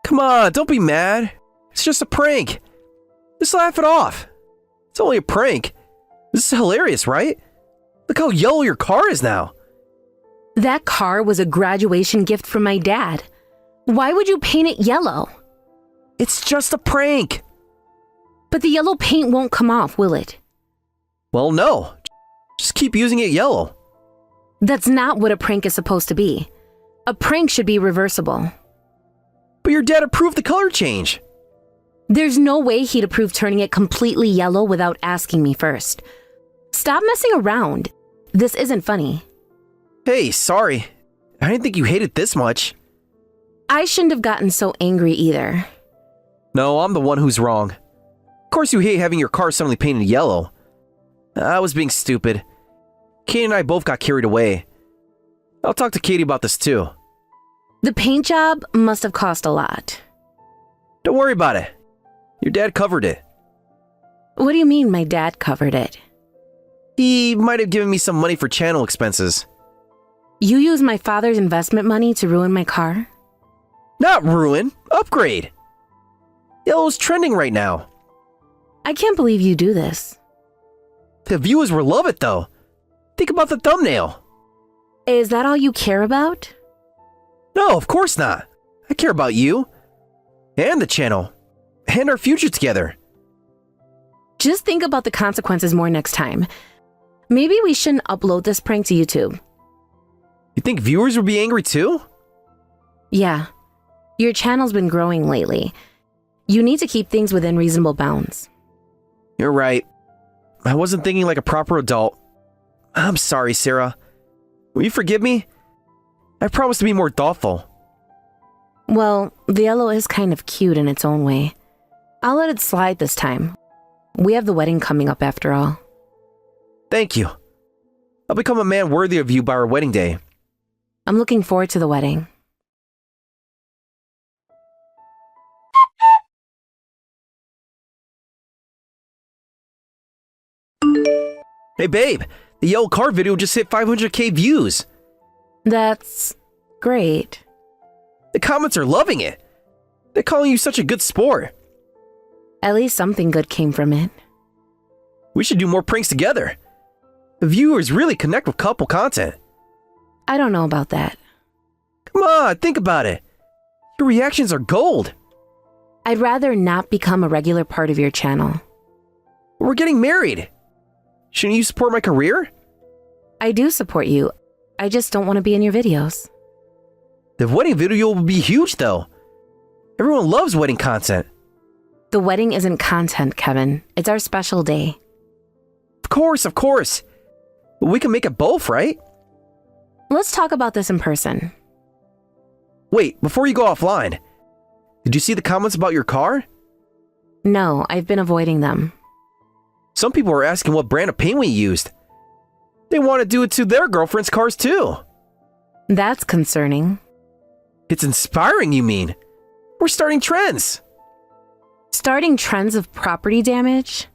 Come on, don't be mad. It's just a prank. Just laugh it off. It's only a prank. This is hilarious, right? Look how yellow your car is now. That car was a graduation gift from my dad. Why would you paint it yellow? It's just a prank. But the yellow paint won't come off, will it? Well, no. Just keep using it yellow. That's not what a prank is supposed to be. A prank should be reversible. But your dad approved the color change. There's no way he'd approve turning it completely yellow without asking me first. Stop messing around. This isn't funny. Hey, sorry. I didn't think you hated this much. I shouldn't have gotten so angry either. No, I'm the one who's wrong. Of course you hate having your car suddenly painted yellow. I was being stupid. Katie and I both got carried away. I'll talk to Katie about this too. The paint job must have cost a lot. Don't worry about it. Your dad covered it. What do you mean my dad covered it? He might have given me some money for channel expenses. You used my father's investment money to ruin my car? Not ruin, upgrade. Yellow's trending right now. I can't believe you do this. The viewers will love it though. Think about the thumbnail. Is that all you care about? No, of course not. I care about you. And the channel. And our future together. Just think about the consequences more next time. Maybe we shouldn't upload this prank to YouTube. You think viewers would be angry too? Yeah. Your channel's been growing lately. You need to keep things within reasonable bounds. You're right. I wasn't thinking like a proper adult. I'm sorry, Sarah. Will you forgive me? I promise to be more thoughtful. Well, the yellow is kind of cute in its own way. I'll let it slide this time. We have the wedding coming up after all. Thank you. I'll become a man worthy of you by our wedding day. I'm looking forward to the wedding. Hey babe, the yellow car video just hit 500k views. That's great. The comments are loving it. They're calling you such a good sport. At least something good came from it. We should do more pranks together. The viewers really connect with couple content. I don't know about that. Come on, think about it. Your reactions are gold. I'd rather not become a regular part of your channel. We're getting married. Shouldn't you support my career? I do support you. I just don't want to be in your videos. The wedding video will be huge though. Everyone loves wedding content. The wedding isn't content, Kevin. It's our special day. Of course. But we can make it both, right? Let's talk about this in person. Wait, before you go offline, did you see the comments about your car? No, I've been avoiding them. Some people are asking what brand of paint we used. They want to do it to their girlfriend's cars too. That's concerning. It's inspiring, you mean? We're starting trends. Starting trends of property damage?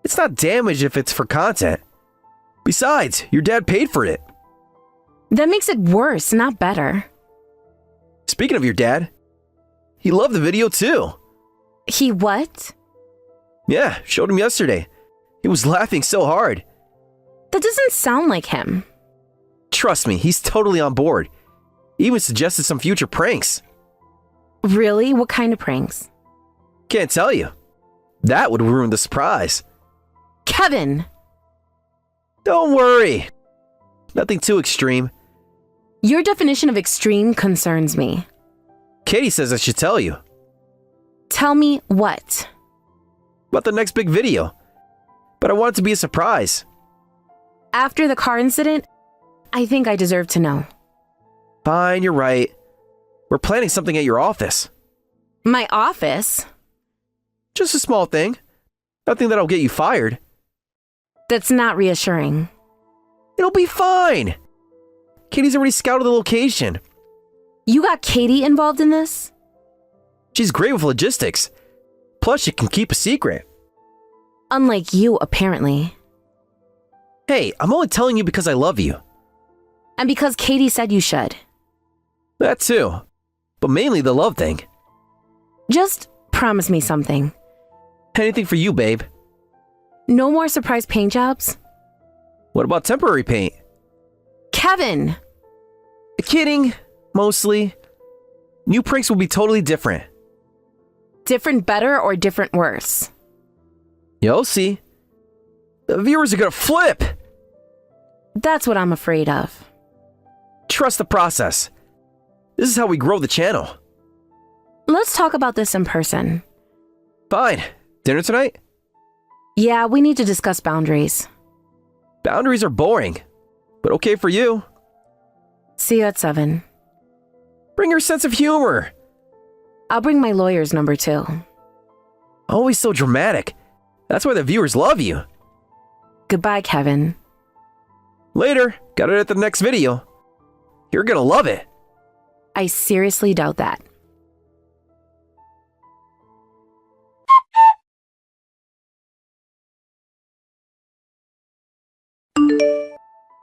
It's not damage if it's for content. Besides, your dad paid for it. That makes it worse, not better. Speaking of your dad, he loved the video too. He what? Yeah, showed him yesterday. He was laughing so hard. That doesn't sound like him. Trust me, he's totally on board. He even suggested some future pranks. Really? What kind of pranks? Can't tell you. That would ruin the surprise. Kevin! Don't worry. Nothing too extreme. Your definition of extreme concerns me. Katie says I should tell you. Tell me what? About the next big video. But I want it to be a surprise. After the car incident, I think I deserve to know. Fine, you're right. We're planning something at your office. My office? Just a small thing. Nothing that'll get you fired. That's not reassuring. It'll be fine. Katie's already scouted the location. You got Katie involved in this? She's great with logistics. Plus, she can keep a secret. Unlike you, apparently. Hey, I'm only telling you because I love you. And because Katie said you should. That too. But mainly the love thing. Just promise me something. Anything for you, babe. No more surprise paint jobs? What about temporary paint? Kevin! Kidding, mostly. New pranks will be totally different. Different better or different worse? You'll see. The viewers are gonna flip! That's what I'm afraid of. Trust the process. This is how we grow the channel. Let's talk about this in person. Fine. Dinner tonight? Yeah, we need to discuss boundaries. Boundaries are boring, but okay for you. See you at 7. Bring your sense of humor. I'll bring my lawyer's number too. Always so dramatic. That's why the viewers love you. Goodbye, Kevin. Later. Got it at the next video. You're gonna love it. I seriously doubt that.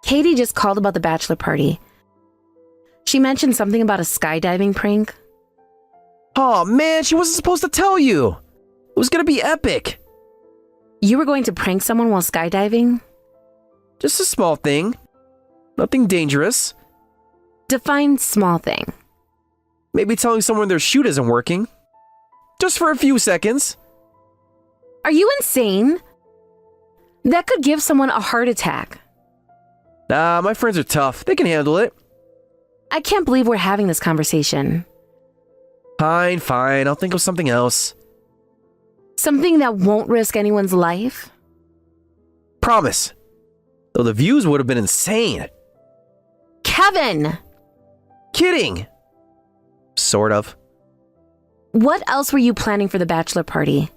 Katie just called about the bachelor party. She mentioned something about a skydiving prank. Oh man, she wasn't supposed to tell you. It was gonna be epic. You were going to prank someone while skydiving? Just a small thing. Nothing dangerous. Define small thing. Maybe telling someone their chute isn't working. Just for a few seconds. Are you insane? That could give someone a heart attack. Nah, my friends are tough. They can handle it. I can't believe we're having this conversation. Fine. I'll think of something else. Something that won't risk anyone's life? Promise. Though the views would have been insane. Kevin! Kidding. Sort of. What else were you planning for the bachelor party?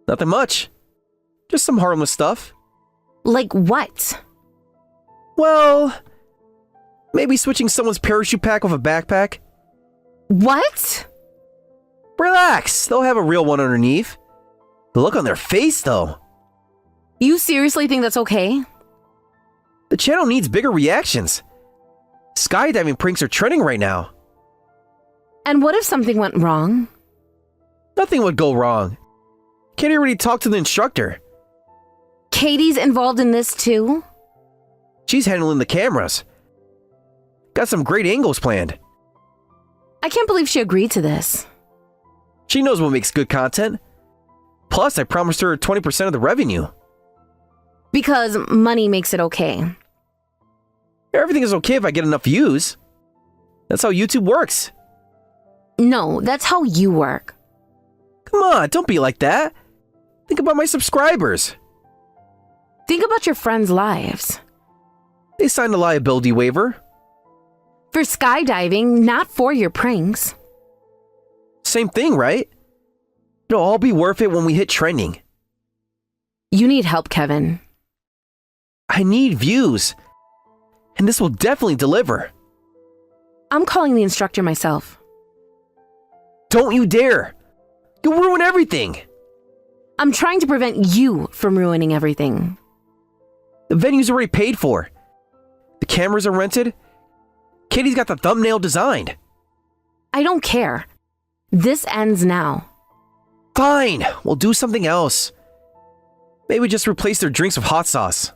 Nothing much. Just some harmless stuff. Like what? Well, maybe switching someone's parachute pack with a backpack. What? Relax, they'll have a real one underneath. The look on their face, though. You seriously think that's okay? The channel needs bigger reactions. Skydiving pranks are trending right now. And what if something went wrong? Nothing would go wrong. Katie already talked to the instructor. Katie's involved in this too? She's handling the cameras. Got some great angles planned. I can't believe she agreed to this. She knows what makes good content. Plus, I promised her 20% of the revenue. Because money makes it okay. Everything is okay if I get enough views. That's how YouTube works. No, that's how you work. Come on, don't be like that. Think about my subscribers. Think about your friends' lives. They signed a liability waiver. For skydiving, not for your pranks. Same thing, right? It'll all be worth it when we hit trending. You need help, Kevin. I need views. And this will definitely deliver. I'm calling the instructor myself. Don't you dare. You'll ruin everything. I'm trying to prevent you from ruining everything. The venue's already paid for. The cameras are rented. Katie's got the thumbnail designed. I don't care. This ends now. Fine, we'll do something else. Maybe just replace their drinks with hot sauce.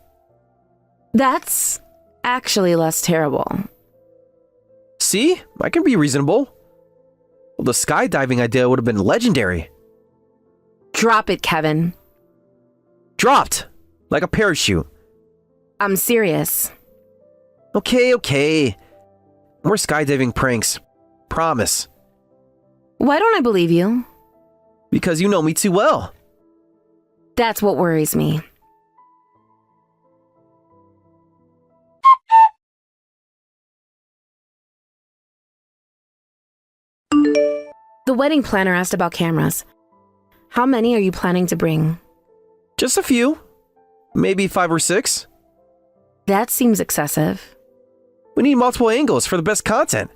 That's actually less terrible. See? I can be reasonable. Well, the skydiving idea would have been legendary. Drop it, Kevin. Dropped. Like a parachute. I'm serious. Okay. More skydiving pranks. Promise. Why don't I believe you? Because you know me too well. That's what worries me. The wedding planner asked about cameras. How many are you planning to bring? Just a few. Maybe 5 or 6. That seems excessive. We need multiple angles for the best content.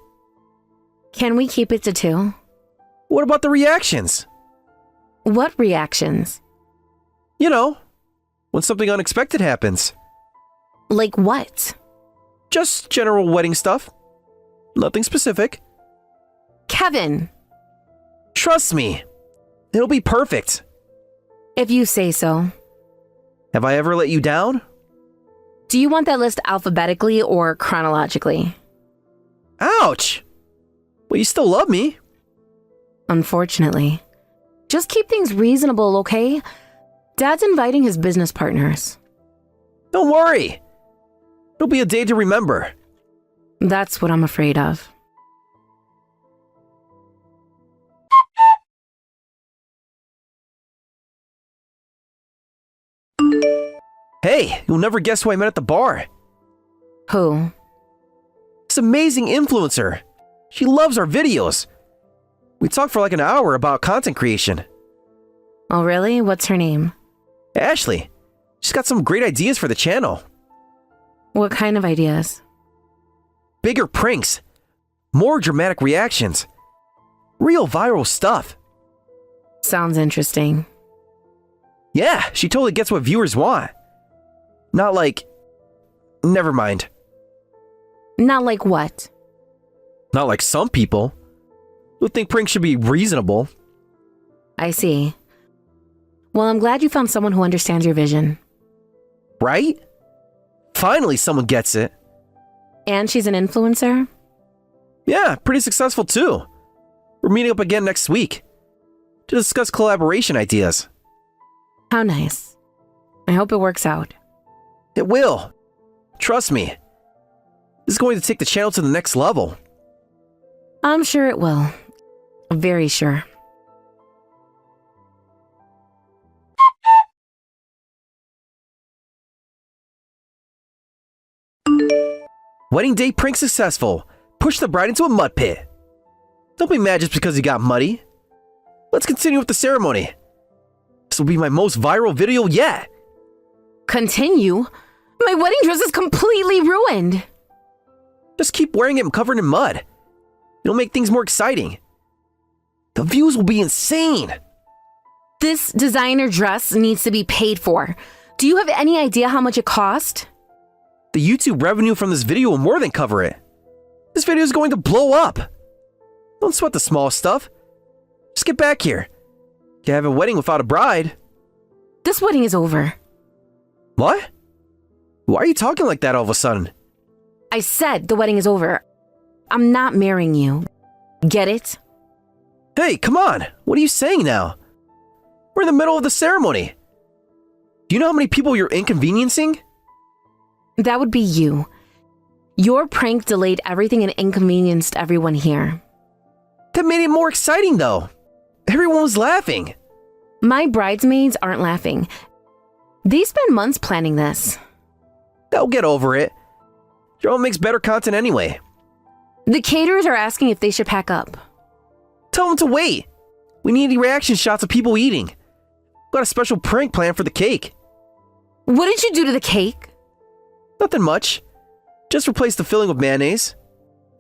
Can we keep it to 2? What about the reactions? What reactions? You know, when something unexpected happens. Like what? Just general wedding stuff. Nothing specific. Kevin! Trust me. It'll be perfect. If you say so. Have I ever let you down? Do you want that list alphabetically or chronologically? Ouch! Well, you still love me. Unfortunately. Just keep things reasonable, okay? Dad's inviting his business partners. Don't worry. It'll be a day to remember. That's what I'm afraid of. Hey, you'll never guess who I met at the bar. Who? This amazing influencer. She loves our videos. We talked for like an hour about content creation. Oh, really? What's her name? Ashley. She's got some great ideas for the channel. What kind of ideas? Bigger pranks. More dramatic reactions. Real viral stuff. Sounds interesting. Yeah, she totally gets what viewers want. Not like... Never mind. Not like what? Not like some people who think pranks should be reasonable. I see. Well, I'm glad you found someone who understands your vision. Right? Finally someone gets it. And she's an influencer? Yeah, pretty successful too. We're meeting up again next week to discuss collaboration ideas. How nice. I hope it works out. It will. Trust me. This is going to take the channel to the next level. I'm sure it will. Very sure. Wedding day prank successful. Push the bride into a mud pit. Don't be mad just because you got muddy. Let's continue with the ceremony. This will be my most viral video yet. Continue? My wedding dress is completely ruined. Just keep wearing it covered in mud. It'll make things more exciting. The views will be insane. This designer dress needs to be paid for. Do you have any idea how much it cost? The YouTube revenue from this video will more than cover it. This video is going to blow up. Don't sweat the small stuff. Just get back here. You can't have a wedding without a bride. This wedding is over. What? Why are you talking like that all of a sudden? I said the wedding is over. I'm not marrying you. Get it? Hey, come on. What are you saying now? We're in the middle of the ceremony. Do you know how many people you're inconveniencing? That would be you. Your prank delayed everything and inconvenienced everyone here. That made it more exciting though. Everyone was laughing. My bridesmaids aren't laughing. They spent months planning this. They'll get over it. Joe makes better content anyway. The caterers are asking if they should pack up. Tell them to wait. We need reaction shots of people eating. Got a special prank plan for the cake. What did you do to the cake? Nothing much. Just replace the filling with mayonnaise.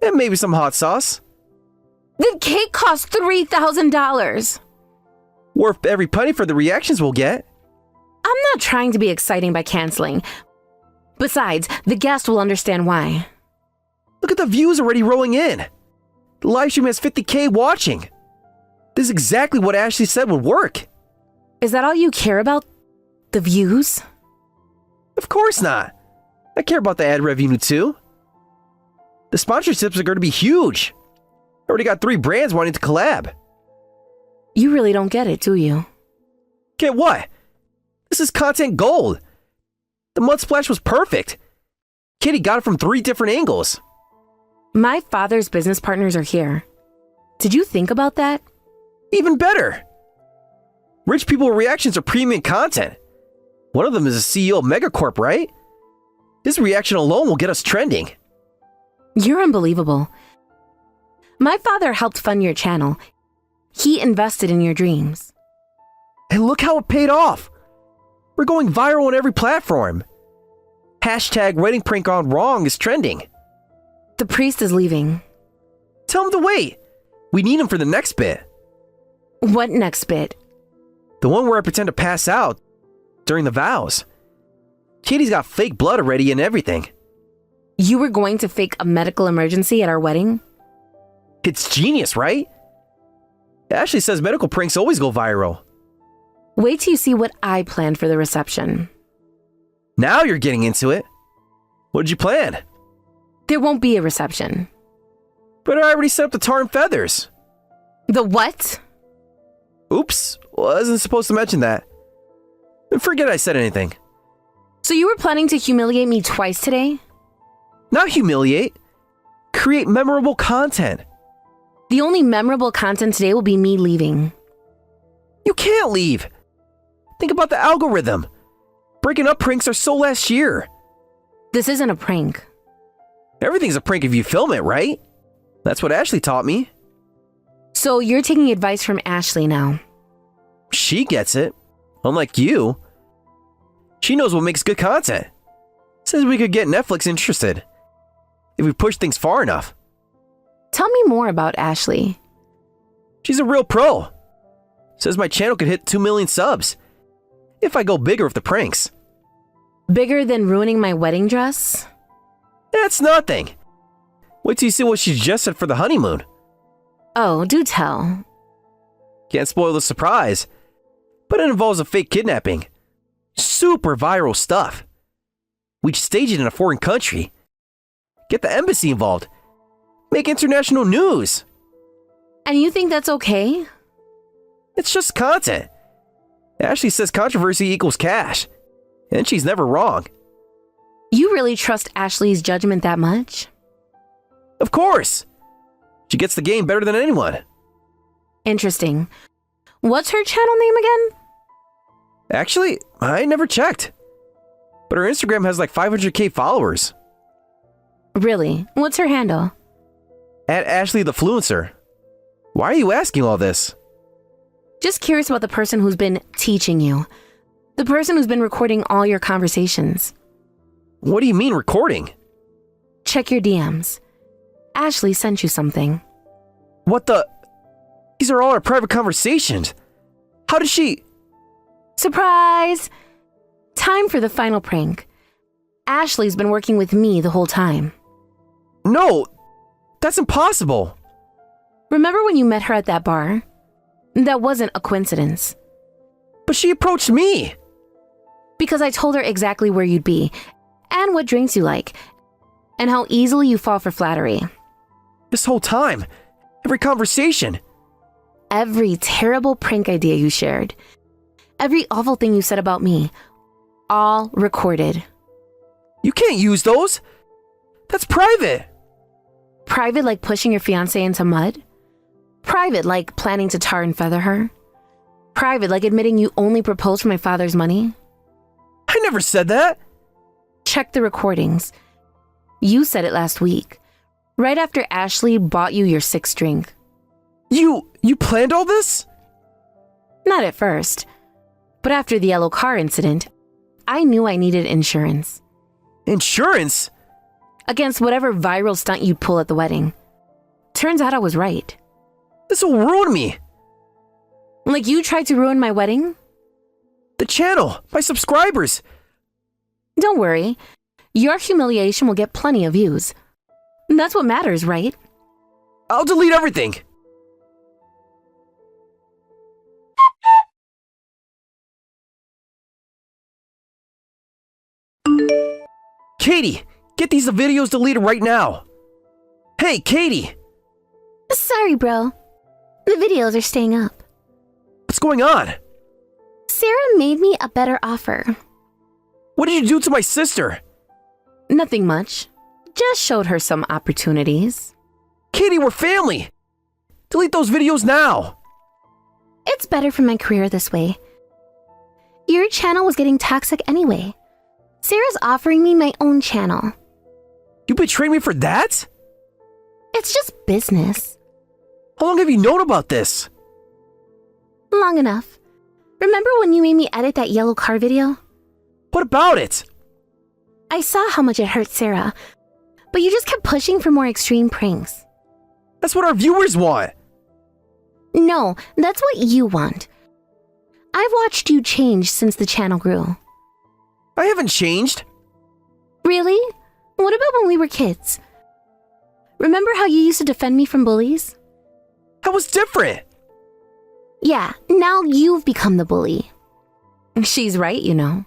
And maybe some hot sauce. The cake cost $3,000. Worth every penny for the reactions we'll get. I'm not trying to be exciting by canceling. Besides, the guest will understand why. Look at the views already rolling in. The live stream has 50K watching. This is exactly what Ashley said would work. Is that all you care about? The views? Of course not. I care about the ad revenue too. The sponsorships are going to be huge. I already got 3 brands wanting to collab. You really don't get it, do you? Get what? This is content gold. The mud splash was perfect. Kitty got it from 3 different angles. My father's business partners are here. Did you think about that? Even better. Rich people reactions are premium content. One of them is a CEO of Megacorp, right? His reaction alone will get us trending. You're unbelievable. My father helped fund your channel. He invested in your dreams. And look how it paid off. We're going viral on every platform. Hashtag wedding prank gone wrong is trending. The priest is leaving. Tell him to wait. We need him for the next bit. What next bit? The one where I pretend to pass out during the vows. Katie's got fake blood already and everything. You were going to fake a medical emergency at our wedding? It's genius, right? Ashley says medical pranks always go viral. Wait till you see what I planned for the reception. Now you're getting into it. What did you plan? There won't be a reception. But I already set up the tar and feathers. The what? Oops, wasn't supposed to mention that. Forget I said anything. So you were planning to humiliate me twice today? Not humiliate. Create memorable content. The only memorable content today will be me leaving. You can't leave. Think about the algorithm. Breaking up pranks are so last year. This isn't a prank. Everything's a prank if you film it, right? That's what Ashley taught me. So you're taking advice from Ashley now. She gets it. Unlike you. She knows what makes good content. Says we could get Netflix interested. If we push things far enough. Tell me more about Ashley. She's a real pro. Says my channel could hit 2 million subs. If I go bigger with the pranks. Bigger than ruining my wedding dress? That's nothing. Wait till you see what she just said for the honeymoon. Oh, do tell. Can't spoil the surprise. But it involves a fake kidnapping. Super viral stuff. We'd stage it in a foreign country. Get the embassy involved. Make international news. And you think that's okay? It's just content. Ashley says controversy equals cash. And she's never wrong. You really trust Ashley's judgment that much? Of course. She gets the game better than anyone. Interesting. What's her channel name again? Actually, I never checked. But her Instagram has like 500k followers. Really? What's her handle? At Ashley the Fluencer. Why are you asking all this? Just curious about the person who's been teaching you. The person who's been recording all your conversations. What do you mean recording? Check your DMs. Ashley sent you something. What the? These are all our private conversations. How did she? Surprise! Time for the final prank. Ashley's been working with me the whole time. No, that's impossible. Remember when you met her at that bar? That wasn't a coincidence. But she approached me. Because I told her exactly where you'd be, and what drinks you like, and how easily you fall for flattery. This whole time, every conversation. Every terrible prank idea you shared. Every awful thing you said about me. All recorded. You can't use those. That's private. Private like pushing your fiancé into mud? Private like planning to tar and feather her? Private like admitting you only proposed for my father's money? I never said that. Check the recordings. You said it last week, right after Ashley bought you your 6th drink. You planned all this? Not at first, but after the yellow car incident, I knew I needed insurance. Insurance? Against whatever viral stunt you'd pull at the wedding. Turns out I was right. This will ruin me. Like you tried to ruin my wedding? The channel, my subscribers. Don't worry. Your humiliation will get plenty of views. That's what matters, right? I'll delete everything. Katie, get these videos deleted right now. Hey, Katie. Sorry, bro. The videos are staying up. What's going on? Sarah made me a better offer. What did you do to my sister? Nothing much. Just showed her some opportunities. Katie, we're family. Delete those videos now. It's better for my career this way. Your channel was getting toxic anyway. Sarah's offering me my own channel. You betrayed me for that? It's just business. How long have you known about this? Long enough. Remember when you made me edit that yellow car video? What about it? I saw how much it hurt Sarah, but you just kept pushing for more extreme pranks. That's what our viewers want. No, that's what you want. I've watched you change since the channel grew. I haven't changed. Really? What about when we were kids? Remember how you used to defend me from bullies? That was different. Yeah, now you've become the bully. She's right, you know.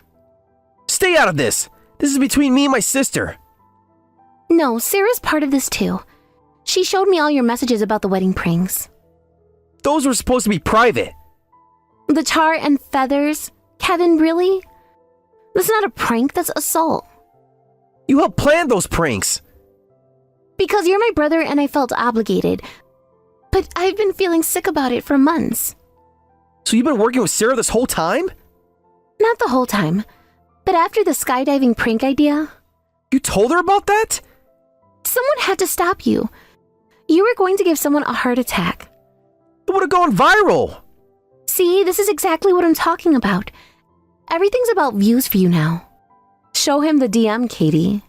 Stay out of this. This is between me and my sister. No, Sarah's part of this too. She showed me all your messages about the wedding pranks. Those were supposed to be private. The tar and feathers? Kevin, really? That's not a prank, that's assault. You helped plan those pranks. Because you're my brother and I felt obligated. But I've been feeling sick about it for months. So you've been working with Sarah this whole time? Not the whole time. But after the skydiving prank idea, You told her about that? someone had to stop you. You were going to give someone a heart attack. It would have gone viral. See, this is exactly what I'm talking about. Everything's about views for you now. Show him the DM, Katie.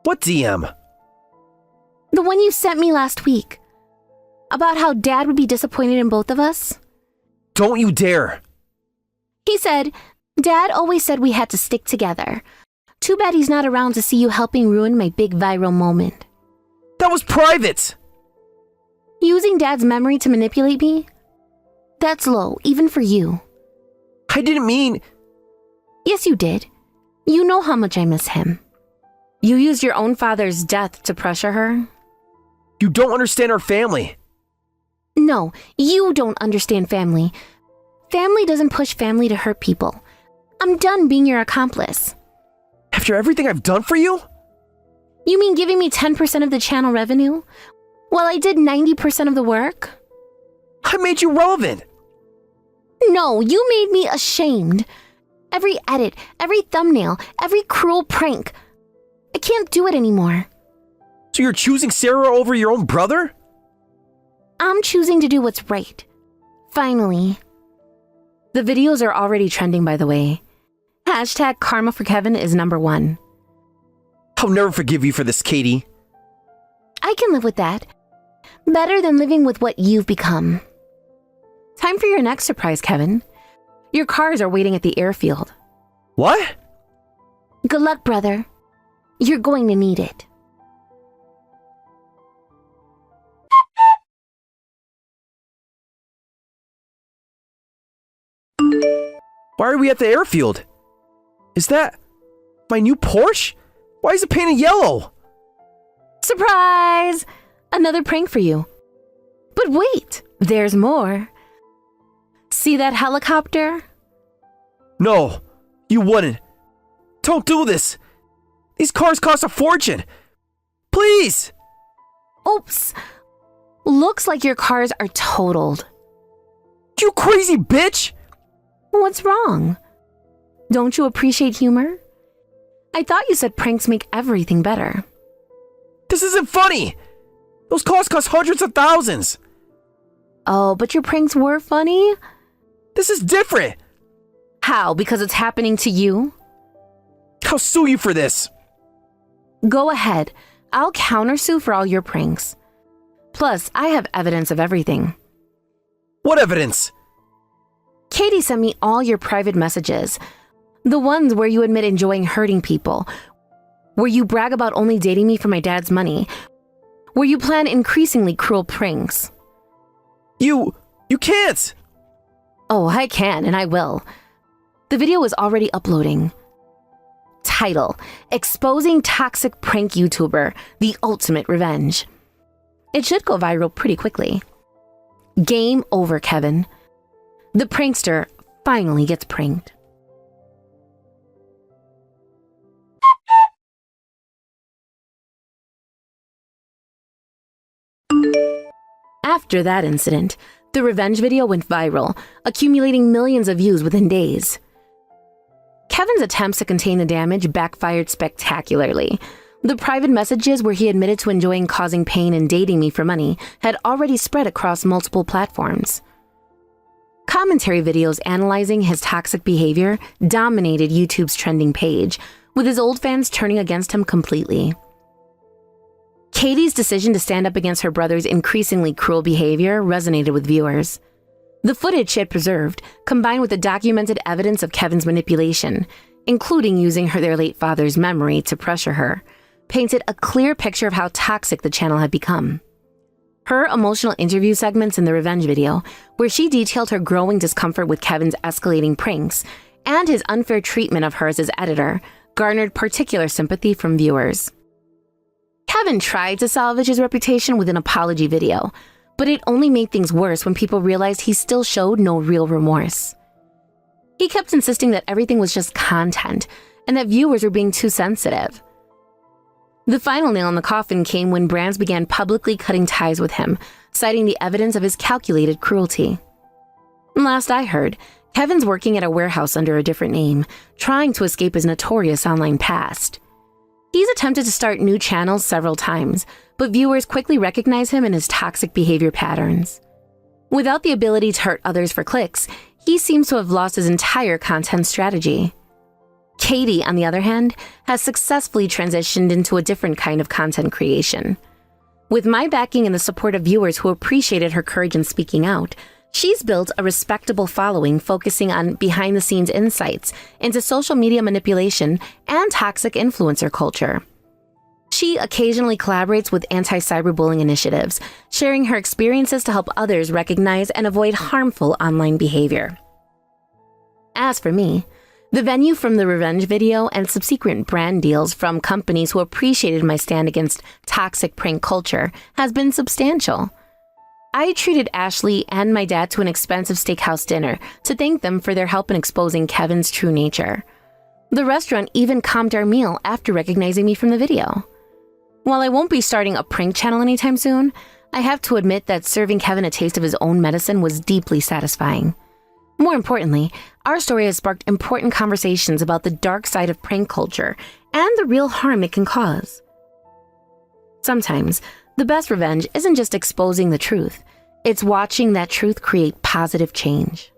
What DM? The one you sent me last week. About how Dad would be disappointed in both of us. Don't you dare. He said, Dad always said we had to stick together. Too bad he's not around to see you helping ruin my big viral moment. That was private. Using Dad's memory to manipulate me? That's low, even for you. I didn't mean... Yes, you did. You know how much I miss him. You used your own father's death to pressure her? You don't understand our family. No, you don't understand family. Family doesn't push family to hurt people. I'm done being your accomplice. After everything I've done for you? You mean giving me 10% of the channel revenue? While I did 90% of the work? I made you relevant. No, you made me ashamed. Every edit, every thumbnail, every cruel prank. I can't do it anymore. So you're choosing Sarah over your own brother? I'm choosing to do what's right. Finally. The videos are already trending, by the way. Hashtag karma for Kevin is #1. I'll never forgive you for this, Katie. I can live with that. Better than living with what you've become. Time for your next surprise, Kevin. Your cars are waiting at the airfield. What? Good luck, brother. You're going to need it. Why are we at the airfield? Is that my new Porsche? Why is it painted yellow? Surprise! Another prank for you. But wait, there's more. See that helicopter? No, you wouldn't. Don't do this. These cars cost a fortune. Please. Oops. Looks like your cars are totaled. You crazy bitch. What's wrong? Don't you appreciate humor? I thought you said pranks make everything better. This isn't funny. Those cars cost hundreds of thousands. Oh, but your pranks were funny? This is different. How? Because it's happening to you? I'll sue you for this. Go ahead. I'll countersue for all your pranks. Plus, I have evidence of everything. What evidence? Katie sent me all your private messages. The ones where you admit enjoying hurting people. Where you brag about only dating me for my dad's money. Where you plan increasingly cruel pranks. You can't. Oh, I can, and I will. The video is already uploading. Title: Exposing Toxic Prank YouTuber, The Ultimate Revenge. It should go viral pretty quickly. Game over, Kevin. The prankster finally gets pranked. After that incident, the revenge video went viral, accumulating millions of views within days. Kevin's attempts to contain the damage backfired spectacularly. The private messages where he admitted to enjoying causing pain and dating me for money had already spread across multiple platforms. Commentary videos analyzing his toxic behavior dominated YouTube's trending page, with his old fans turning against him completely. Katie's decision to stand up against her brother's increasingly cruel behavior resonated with viewers. The footage she had preserved, combined with the documented evidence of Kevin's manipulation, including using their late father's memory to pressure her, painted a clear picture of how toxic the channel had become. Her emotional interview segments in the revenge video, where she detailed her growing discomfort with Kevin's escalating pranks and his unfair treatment of her as his editor, garnered particular sympathy from viewers. Kevin tried to salvage his reputation with an apology video, but it only made things worse when people realized he still showed no real remorse. He kept insisting that everything was just content and that viewers were being too sensitive. The final nail in the coffin came when brands began publicly cutting ties with him, citing the evidence of his calculated cruelty. Last I heard, Kevin's working at a warehouse under a different name, trying to escape his notorious online past. He's attempted to start new channels several times, but viewers quickly recognize him and his toxic behavior patterns. Without the ability to hurt others for clicks, he seems to have lost his entire content strategy. Katie, on the other hand, has successfully transitioned into a different kind of content creation. With my backing and the support of viewers who appreciated her courage in speaking out, she's built a respectable following focusing on behind-the-scenes insights into social media manipulation and toxic influencer culture. She occasionally collaborates with anti-cyberbullying initiatives, sharing her experiences to help others recognize and avoid harmful online behavior. As for me, the venue from the revenge video and subsequent brand deals from companies who appreciated my stand against toxic prank culture has been substantial. I treated Ashley and my dad to an expensive steakhouse dinner to thank them for their help in exposing Kevin's true nature. The restaurant even comped our meal after recognizing me from the video. While I won't be starting a prank channel anytime soon, I have to admit that serving Kevin a taste of his own medicine was deeply satisfying. More importantly, our story has sparked important conversations about the dark side of prank culture and the real harm it can cause. Sometimes, the best revenge isn't just exposing the truth, it's watching that truth create positive change.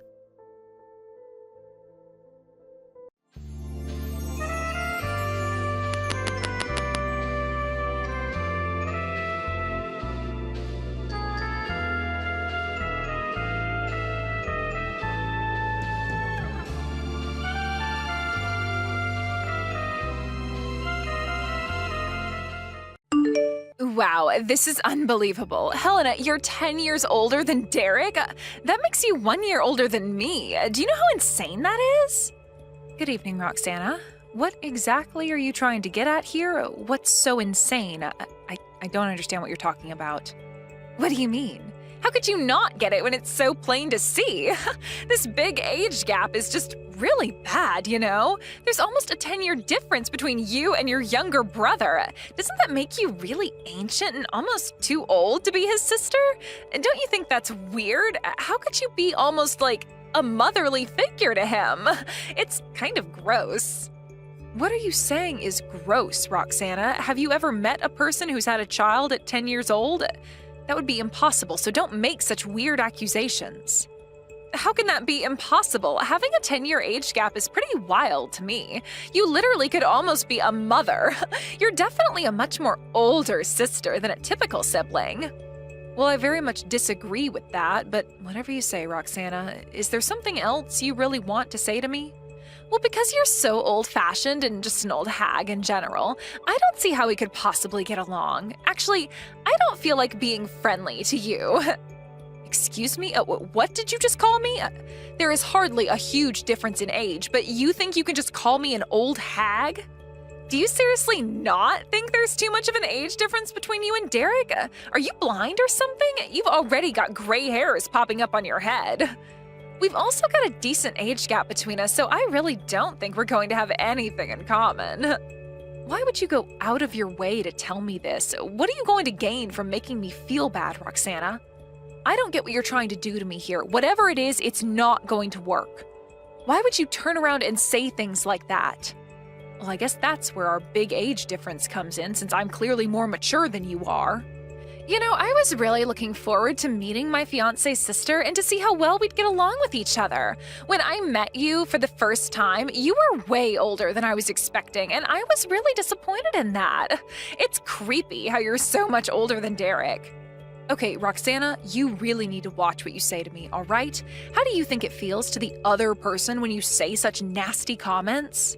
Wow, this is unbelievable. Helena, you're 10 years older than Derek? That makes you 1 year older than me. Do you know how insane that is? Good evening, Roxana. What exactly are you trying to get at here? What's so insane? I don't understand what you're talking about. What do you mean? How could you not get it when it's so plain to see? This big age gap is just really bad, you know? There's almost a 10-year difference between you and your younger brother. Doesn't that make you really ancient and almost too old to be his sister? Don't you think that's weird? How could you be almost like a motherly figure to him? It's kind of gross. What are you saying is gross, Roxana? Have you ever met a person who's had a child at 10 years old? That would be impossible, so don't make such weird accusations. How can that be impossible? Having a 10-year age gap is pretty wild to me. You literally could almost be a mother. You're definitely a much more older sister than a typical sibling. Well, I very much disagree with that, but whatever you say, Roxana. Is there something else you really want to say to me? Well, because you're so old-fashioned and just an old hag in general, I don't see how we could possibly get along. Actually, I don't feel like being friendly to you. Excuse me? What did you just call me? There is hardly a huge difference in age, but you think you can just call me an old hag? Do you seriously not think there's too much of an age difference between you and Derek? Are you blind or something? You've already got gray hairs popping up on your head. We've also got a decent age gap between us, so I really don't think we're going to have anything in common. Why would you go out of your way to tell me this? What are you going to gain from making me feel bad, Roxana? I don't get what you're trying to do to me here. Whatever it is, it's not going to work. Why would you turn around and say things like that? Well, I guess that's where our big age difference comes in, since I'm clearly more mature than you are. You know, I was really looking forward to meeting my fiancé's sister and to see how well we'd get along with each other. When I met you for the first time, you were way older than I was expecting, and I was really disappointed in that. It's creepy how you're so much older than Derek. Okay, Roxana, you really need to watch what you say to me, all right? How do you think it feels to the other person when you say such nasty comments?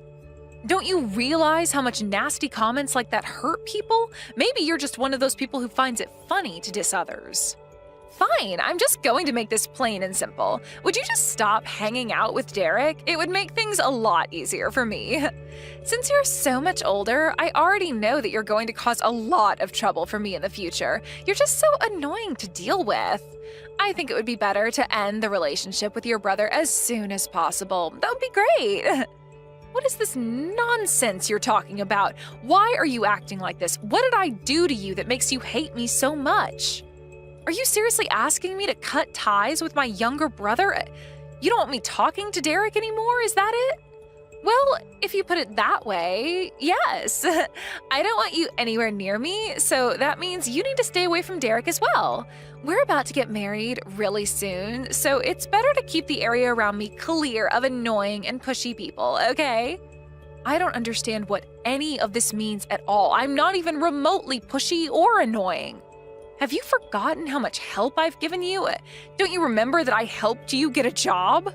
Don't you realize how much nasty comments like that hurt people? Maybe you're just one of those people who finds it funny to diss others. Fine, I'm just going to make this plain and simple. Would you just stop hanging out with Derek? It would make things a lot easier for me. Since you're so much older, I already know that you're going to cause a lot of trouble for me in the future. You're just so annoying to deal with. I think it would be better to end the relationship with your brother as soon as possible. That would be great. What is this nonsense you're talking about? Why are you acting like this? What did I do to you that makes you hate me so much? Are you seriously asking me to cut ties with my younger brother? You don't want me talking to Derek anymore, is that it? Well, if you put it that way, yes. I don't want you anywhere near me, so that means you need to stay away from Derek as well. We're about to get married really soon, so it's better to keep the area around me clear of annoying and pushy people, okay? I don't understand what any of this means at all. I'm not even remotely pushy or annoying. Have you forgotten how much help I've given you? Don't you remember that I helped you get a job?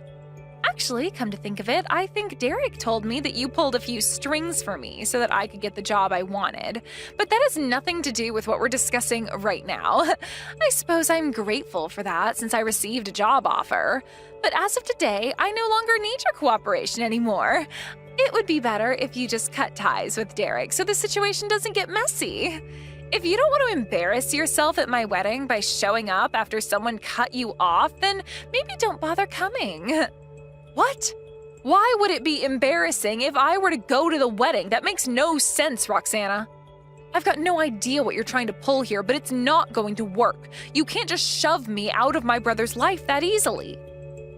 Actually, come to think of it, I think Derek told me that you pulled a few strings for me so that I could get the job I wanted. But that has nothing to do with what we're discussing right now. I suppose I'm grateful for that since I received a job offer. But as of today, I no longer need your cooperation anymore. It would be better if you just cut ties with Derek so the situation doesn't get messy. If you don't want to embarrass yourself at my wedding by showing up after someone cut you off, then maybe don't bother coming. What? Why would it be embarrassing if I were to go to the wedding? That makes no sense, Roxana. I've got no idea what you're trying to pull here, but it's not going to work. You can't just shove me out of my brother's life that easily.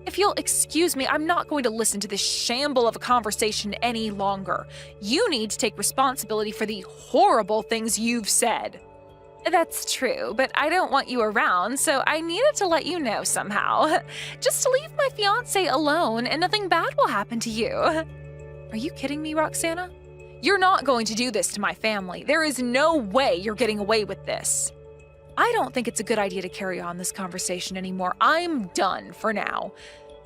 If you'll excuse me, I'm not going to listen to this shamble of a conversation any longer. You need to take responsibility for the horrible things you've said. That's true, but I don't want you around, so I needed to let you know somehow. Just to leave my fiancé alone and nothing bad will happen to you. Are you kidding me, Roxana? You're not going to do this to my family. There is no way you're getting away with this. I don't think it's a good idea to carry on this conversation anymore. I'm done for now.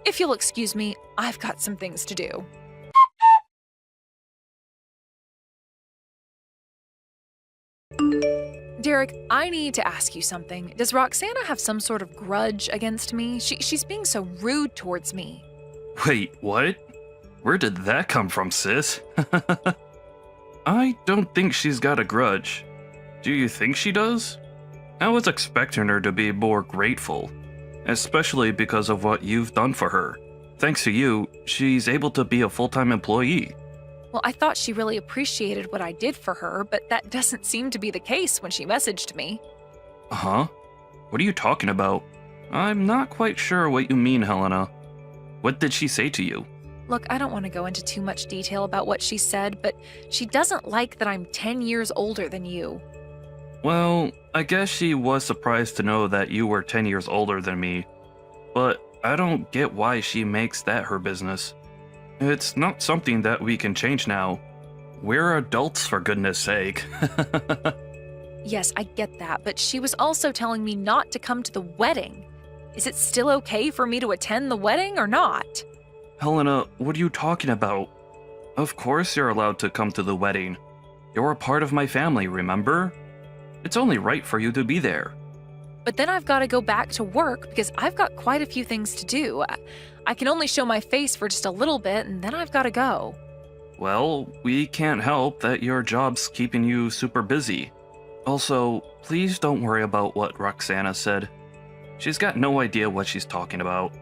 If you'll excuse me, I've got some things to do. Derek, I need to ask you something. Does Roxana have some sort of grudge against me? She's being so rude towards me. Wait, what? Where did that come from, sis? I don't think she's got a grudge. Do you think she does? I was expecting her to be more grateful, especially because of what you've done for her. Thanks to you, she's able to be a full-time employee. Well, I thought she really appreciated what I did for her, but that doesn't seem to be the case when she messaged me. Huh? What are you talking about? I'm not quite sure what you mean, Helena. What did she say to you? Look, I don't want to go into too much detail about what she said, but she doesn't like that I'm 10 years older than you. Well, I guess she was surprised to know that you were 10 years older than me, but I don't get why she makes that her business. It's not something that we can change now. We're adults, for goodness sake. Yes, I get that, but she was also telling me not to come to the wedding. Is it still okay for me to attend the wedding or not? Helena, what are you talking about? Of course you're allowed to come to the wedding. You're a part of my family, remember? It's only right for you to be there. But then I've got to go back to work because I've got quite a few things to do. I can only show my face for just a little bit and then I've got to go. Well, we can't help that your job's keeping you super busy. Also, please don't worry about what Roxana said. She's got no idea what she's talking about.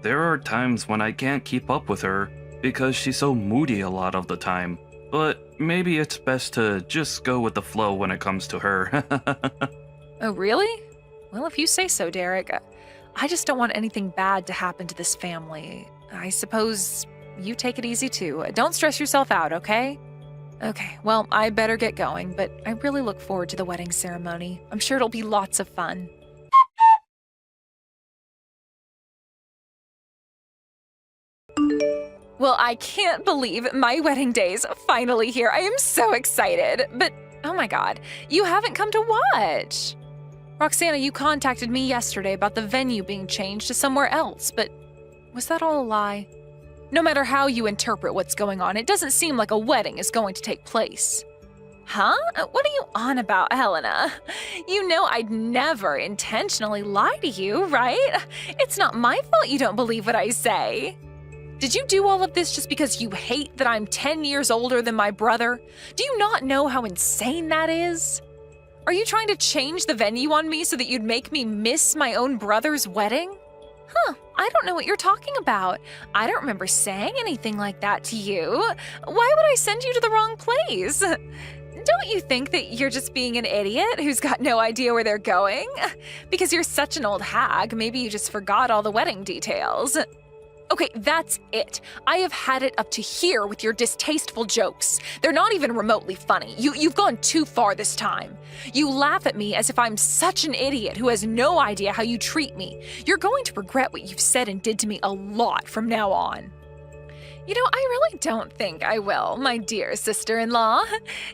There are times when I can't keep up with her because she's so moody a lot of the time. But maybe it's best to just go with the flow when it comes to her. Oh, really? Well, if you say so, Derek. I just don't want anything bad to happen to this family. I suppose you take it easy too. Don't stress yourself out, okay? Okay, well, I better get going, but I really look forward to the wedding ceremony. I'm sure it'll be lots of fun. Well, I can't believe my wedding day's finally here. I am so excited. But, oh my god, you haven't come to watch. Roxana, you contacted me yesterday about the venue being changed to somewhere else, but was that all a lie? No matter how you interpret what's going on, it doesn't seem like a wedding is going to take place. Huh? What are you on about, Helena? You know I'd never intentionally lie to you, right? It's not my fault you don't believe what I say. Did you do all of this just because you hate that I'm 10 years older than my brother? Do you not know how insane that is? Are you trying to change the venue on me so that you'd make me miss my own brother's wedding? Huh, I don't know what you're talking about. I don't remember saying anything like that to you. Why would I send you to the wrong place? Don't you think that you're just being an idiot who's got no idea where they're going? Because you're such an old hag, maybe you just forgot all the wedding details. Okay, that's it. I have had it up to here with your distasteful jokes. They're not even remotely funny. You've gone too far this time. You laugh at me as if I'm such an idiot who has no idea how you treat me. You're going to regret what you've said and did to me a lot from now on. You know, I really don't think I will, my dear sister-in-law.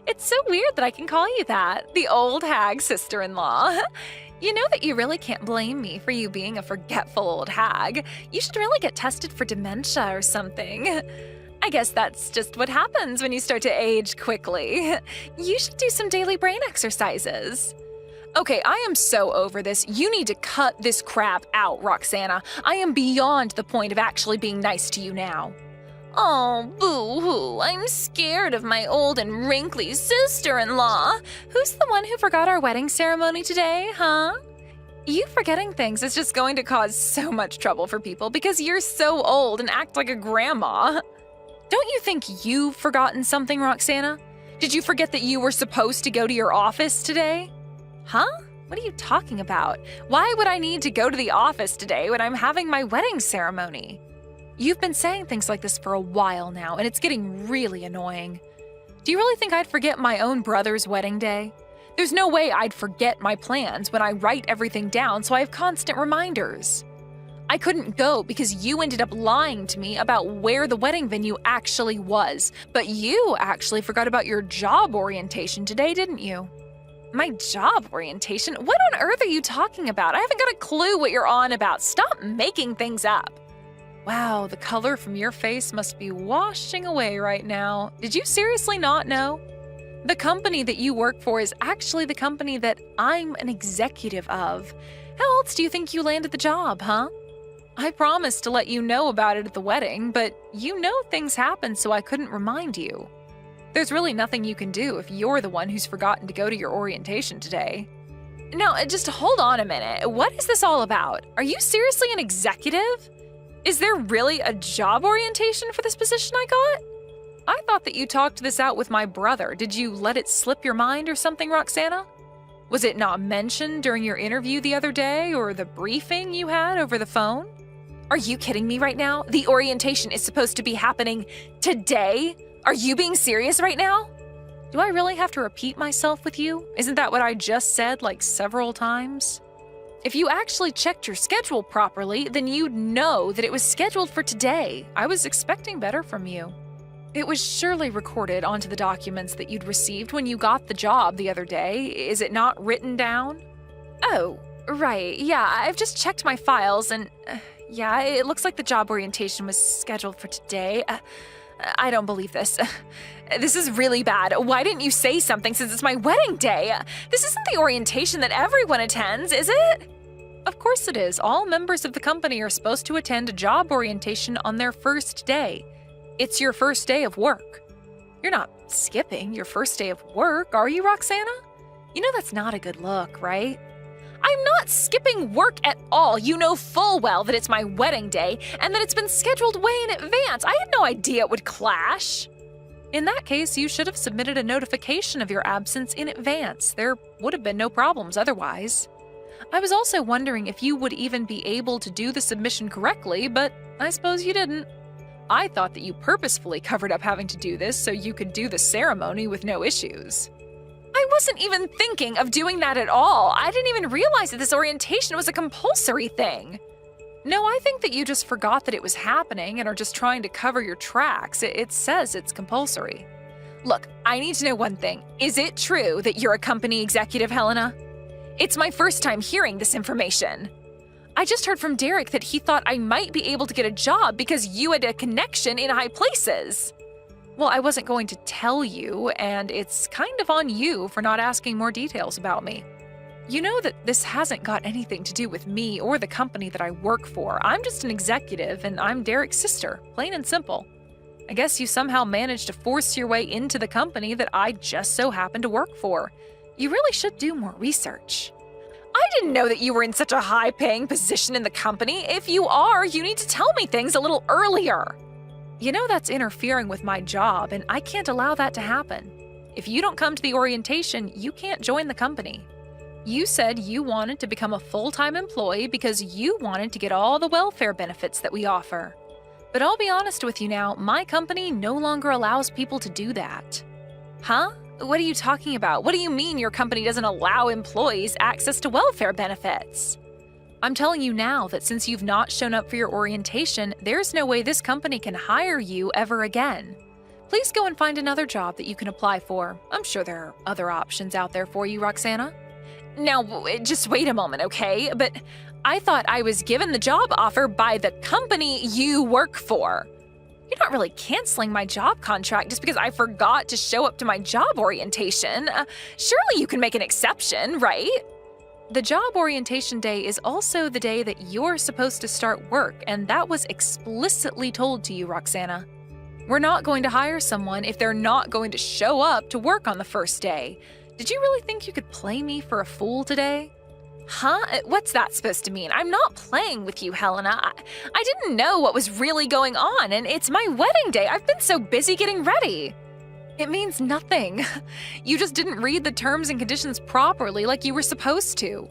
It's so weird that I can call you that, the old hag sister-in-law. You know that you really can't blame me for you being a forgetful old hag. You should really get tested for dementia or something. I guess that's just what happens when you start to age quickly. You should do some daily brain exercises. Okay, I am so over this. You need to cut this crap out, Roxana. I am beyond the point of actually being nice to you now. Oh, boo-hoo, I'm scared of my old and wrinkly sister-in-law. Who's the one who forgot our wedding ceremony today, huh? You forgetting things is just going to cause so much trouble for people because you're so old and act like a grandma. Don't you think you've forgotten something, Roxana? Did you forget that you were supposed to go to your office today? Huh? What are you talking about? Why would I need to go to the office today when I'm having my wedding ceremony? You've been saying things like this for a while now, and it's getting really annoying. Do you really think I'd forget my own brother's wedding day? There's no way I'd forget my plans when I write everything down so I have constant reminders. I couldn't go because you ended up lying to me about where the wedding venue actually was, but you actually forgot about your job orientation today, didn't you? My job orientation? What on earth are you talking about? I haven't got a clue what you're on about. Stop making things up. Wow, the color from your face must be washing away right now. Did you seriously not know? The company that you work for is actually the company that I'm an executive of. How else do you think you landed the job, huh? I promised to let you know about it at the wedding, but you know things happen, so I couldn't remind you. There's really nothing you can do if you're the one who's forgotten to go to your orientation today. Now, just hold on a minute. What is this all about? Are you seriously an executive? Is there really a job orientation for this position I got? I thought that you talked this out with my brother. Did you let it slip your mind or something, Roxana? Was it not mentioned during your interview the other day or the briefing you had over the phone? Are you kidding me right now? The orientation is supposed to be happening today? Are you being serious right now? Do I really have to repeat myself with you? Isn't that what I just said like several times? If you actually checked your schedule properly, then you'd know that it was scheduled for today. I was expecting better from you. It was surely recorded onto the documents that you'd received when you got the job the other day. Is it not written down? Oh, right. Yeah, I've just checked my files and yeah, it looks like the job orientation was scheduled for today. I don't believe this. This is really bad. Why didn't you say something since it's my wedding day? This isn't the orientation that everyone attends, is it? Of course it is. All members of the company are supposed to attend a job orientation on their first day. It's your first day of work. You're not skipping your first day of work, are you, Roxana? You know that's not a good look, right? I'm not skipping work at all. You know full well that it's my wedding day and that it's been scheduled way in advance. I had no idea it would clash. In that case, you should have submitted a notification of your absence in advance. There would have been no problems otherwise. I was also wondering if you would even be able to do the submission correctly, but I suppose you didn't. I thought that you purposefully covered up having to do this so you could do the ceremony with no issues. I wasn't even thinking of doing that at all. I didn't even realize that this orientation was a compulsory thing. No, I think that you just forgot that it was happening and are just trying to cover your tracks. It says it's compulsory. Look, I need to know one thing. Is it true that you're a company executive, Helena? It's my first time hearing this information. I just heard from Derek that he thought I might be able to get a job because you had a connection in high places. Well, I wasn't going to tell you, and it's kind of on you for not asking more details about me. You know that this hasn't got anything to do with me or the company that I work for. I'm just an executive, and I'm Derek's sister, plain and simple. I guess you somehow managed to force your way into the company that I just so happen to work for. You really should do more research. I didn't know that you were in such a high-paying position in the company. If you are, you need to tell me things a little earlier. You know that's interfering with my job, and I can't allow that to happen. If you don't come to the orientation, you can't join the company. You said you wanted to become a full-time employee because you wanted to get all the welfare benefits that we offer. But I'll be honest with you now, my company no longer allows people to do that. Huh? What are you talking about? What do you mean your company doesn't allow employees access to welfare benefits? I'm telling you now that since you've not shown up for your orientation, there's no way this company can hire you ever again. Please go and find another job that you can apply for. I'm sure there are other options out there for you, Roxana. Now, just wait a moment, okay? But I thought I was given the job offer by the company you work for. You're not really canceling my job contract just because I forgot to show up to my job orientation. Surely you can make an exception, right? The job orientation day is also the day that you're supposed to start work, and that was explicitly told to you, Roxana. We're not going to hire someone if they're not going to show up to work on the first day. Did you really think you could play me for a fool today? Huh? What's that supposed to mean? I'm not playing with you, Helena. I didn't know what was really going on, and it's my wedding day. I've been so busy getting ready. It means nothing. You just didn't read the terms and conditions properly like you were supposed to.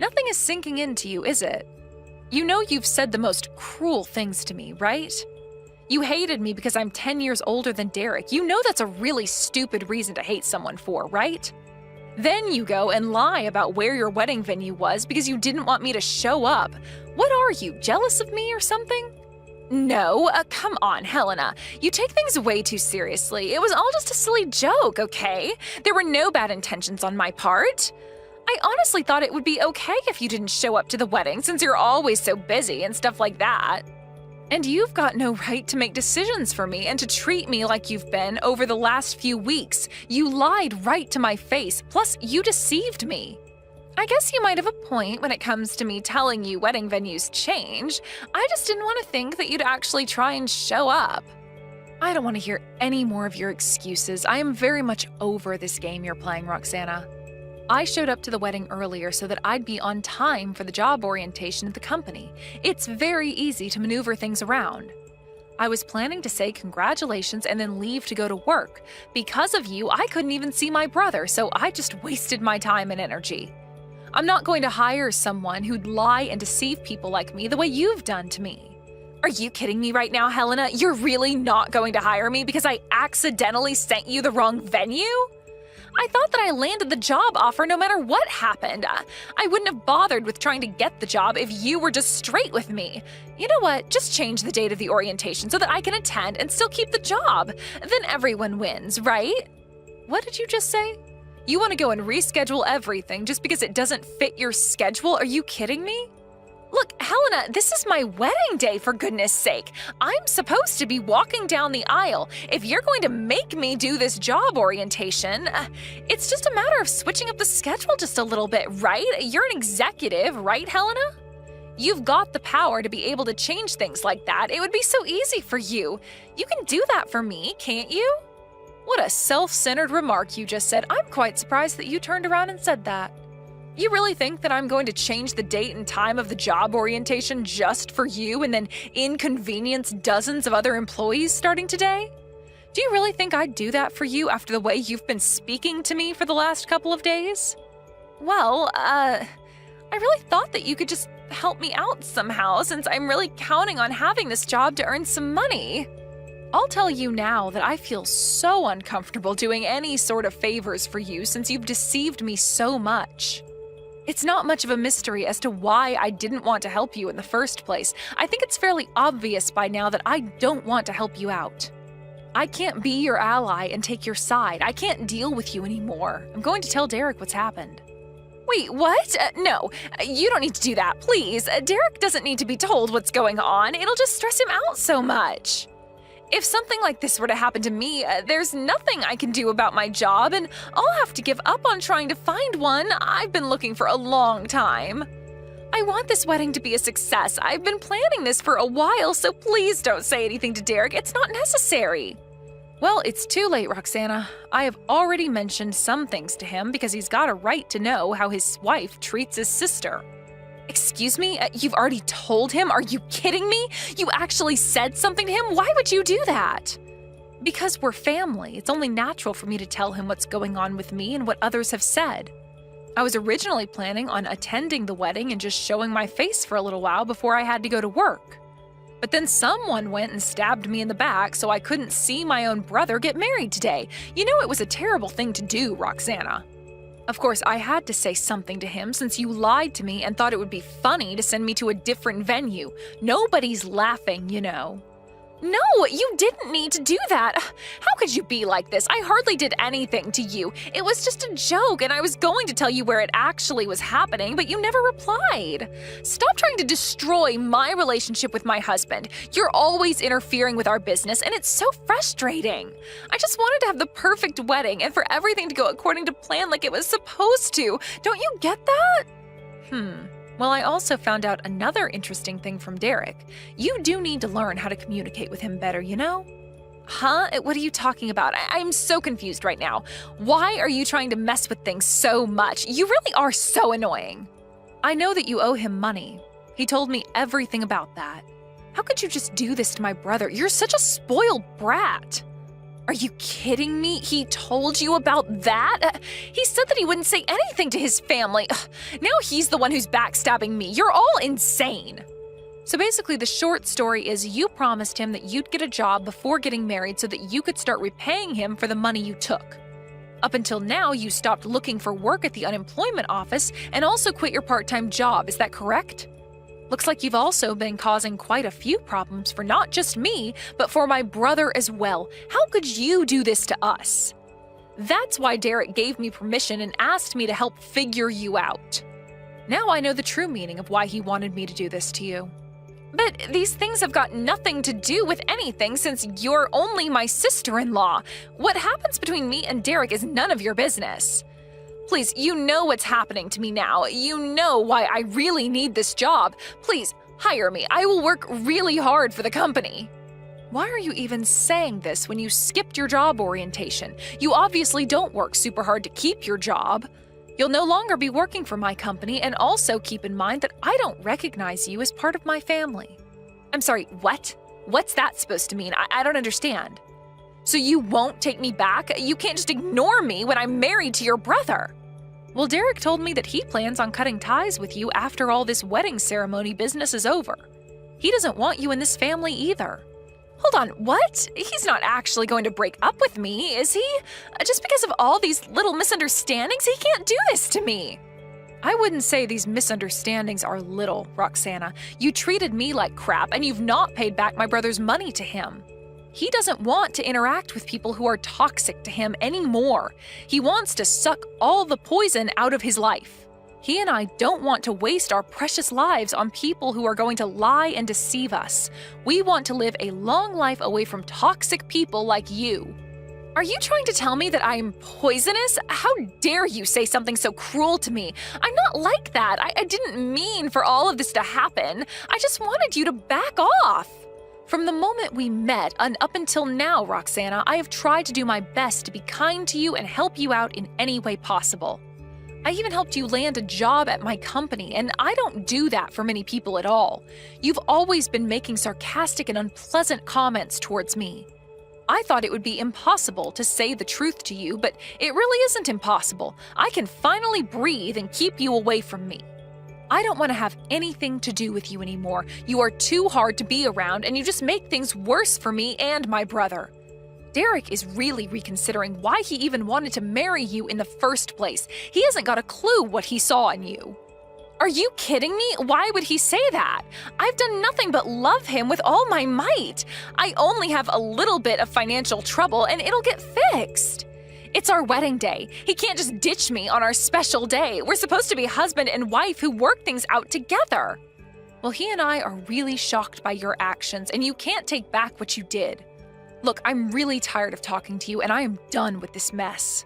Nothing is sinking into you, is it? You know you've said the most cruel things to me, right? You hated me because I'm 10 years older than Derek. You know that's a really stupid reason to hate someone for, right? Then you go and lie about where your wedding venue was because you didn't want me to show up. What are you, jealous of me or something? No, come on, Helena. You take things way too seriously. It was all just a silly joke, okay? There were no bad intentions on my part. I honestly thought it would be okay if you didn't show up to the wedding since you're always so busy and stuff like that. And you've got no right to make decisions for me and to treat me like you've been over the last few weeks. You lied right to my face, plus you deceived me. I guess you might have a point when it comes to me telling you wedding venues change. I just didn't want to think that you'd actually try and show up. I don't want to hear any more of your excuses. I am very much over this game you're playing, Roxana. I showed up to the wedding earlier so that I'd be on time for the job orientation at the company. It's very easy to maneuver things around. I was planning to say congratulations and then leave to go to work. Because of you, I couldn't even see my brother, so I just wasted my time and energy. I'm not going to hire someone who'd lie and deceive people like me the way you've done to me. Are you kidding me right now, Helena? You're really not going to hire me because I accidentally sent you the wrong venue? I thought that I landed the job offer no matter what happened. I wouldn't have bothered with trying to get the job if you were just straight with me. You know what? Just change the date of the orientation so that I can attend and still keep the job. Then everyone wins, right? What did you just say? You want to go and reschedule everything just because it doesn't fit your schedule? Are you kidding me? Look, Helena, this is my wedding day, for goodness sake. I'm supposed to be walking down the aisle. If you're going to make me do this job orientation, it's just a matter of switching up the schedule just a little bit, right? You're an executive, right, Helena? You've got the power to be able to change things like that. It would be so easy for you. You can do that for me, can't you? What a self-centered remark you just said. I'm quite surprised that you turned around and said that. You really think that I'm going to change the date and time of the job orientation just for you and then inconvenience dozens of other employees starting today? Do you really think I'd do that for you after the way you've been speaking to me for the last couple of days? Well, I really thought that you could just help me out somehow since I'm really counting on having this job to earn some money. I'll tell you now that I feel so uncomfortable doing any sort of favors for you since you've deceived me so much. It's not much of a mystery as to why I didn't want to help you in the first place. I think it's fairly obvious by now that I don't want to help you out. I can't be your ally and take your side. I can't deal with you anymore. I'm going to tell Derek what's happened. Wait, what? No, you don't need to do that, please. Derek doesn't need to be told what's going on. It'll just stress him out so much. If something like this were to happen to me, there's nothing I can do about my job, and I'll have to give up on trying to find one I've been looking for a long time. I want this wedding to be a success. I've been planning this for a while, so please don't say anything to Derek. It's not necessary. Well, it's too late, Roxana. I have already mentioned some things to him because he's got a right to know how his wife treats his sister. Excuse me? You've already told him? Are you kidding me? You actually said something to him? Why would you do that? Because we're family. It's only natural for me to tell him what's going on with me and what others have said. I was originally planning on attending the wedding and just showing my face for a little while before I had to go to work. But then someone went and stabbed me in the back, so I couldn't see my own brother get married today. You know it was a terrible thing to do, Roxana. Of course, I had to say something to him since you lied to me and thought it would be funny to send me to a different venue. Nobody's laughing, you know. No, you didn't need to do that. How could you be like this? I hardly did anything to you. It was just a joke, and I was going to tell you where it actually was happening, but you never replied. Stop trying to destroy my relationship with my husband. You're always interfering with our business, and it's so frustrating. I just wanted to have the perfect wedding and for everything to go according to plan like it was supposed to. Don't you get that? Well, I also found out another interesting thing from Derek. You do need to learn how to communicate with him better, you know? Huh? What are you talking about? I'm so confused right now. Why are you trying to mess with things so much? You really are so annoying. I know that you owe him money. He told me everything about that. How could you just do this to my brother? You're such a spoiled brat. Are you kidding me? He told you about that? He said that he wouldn't say anything to his family. Now he's the one who's backstabbing me. You're all insane. So basically, the short story is you promised him that you'd get a job before getting married so that you could start repaying him for the money you took. Up until now, you stopped looking for work at the unemployment office and also quit your part-time job. Is that correct? Looks like you've also been causing quite a few problems for not just me, but for my brother as well. How could you do this to us? That's why Derek gave me permission and asked me to help figure you out. Now I know the true meaning of why he wanted me to do this to you. But these things have got nothing to do with anything since you're only my sister-in-law. What happens between me and Derek is none of your business. Please, you know what's happening to me now. You know why I really need this job. Please, hire me. I will work really hard for the company. Why are you even saying this when you skipped your job orientation? You obviously don't work super hard to keep your job. You'll no longer be working for my company, and also keep in mind that I don't recognize you as part of my family. I'm sorry, what? What's that supposed to mean? I don't understand. So you won't take me back? You can't just ignore me when I'm married to your brother. Well, Derek told me that he plans on cutting ties with you after all this wedding ceremony business is over. He doesn't want you in this family either. Hold on, what? He's not actually going to break up with me, is he? Just because of all these little misunderstandings, he can't do this to me. I wouldn't say these misunderstandings are little, Roxana. You treated me like crap, and you've not paid back my brother's money to him. He doesn't want to interact with people who are toxic to him anymore. He wants to suck all the poison out of his life. He and I don't want to waste our precious lives on people who are going to lie and deceive us. We want to live a long life away from toxic people like you. Are you trying to tell me that I'm poisonous? How dare you say something so cruel to me? I'm not like that. I didn't mean for all of this to happen. I just wanted you to back off. From the moment we met and up until now, Roxana, I have tried to do my best to be kind to you and help you out in any way possible. I even helped you land a job at my company, and I don't do that for many people at all. You've always been making sarcastic and unpleasant comments towards me. I thought it would be impossible to say the truth to you, but it really isn't impossible. I can finally breathe and keep you away from me. I don't want to have anything to do with you anymore. You are too hard to be around, and you just make things worse for me and my brother. Derek is really reconsidering why he even wanted to marry you in the first place. He hasn't got a clue what he saw in you. Are you kidding me? Why would he say that? I've done nothing but love him with all my might. I only have a little bit of financial trouble, and it'll get fixed. It's our wedding day. He can't just ditch me on our special day. We're supposed to be husband and wife who work things out together. Well, he and I are really shocked by your actions, and you can't take back what you did. Look, I'm really tired of talking to you, and I am done with this mess.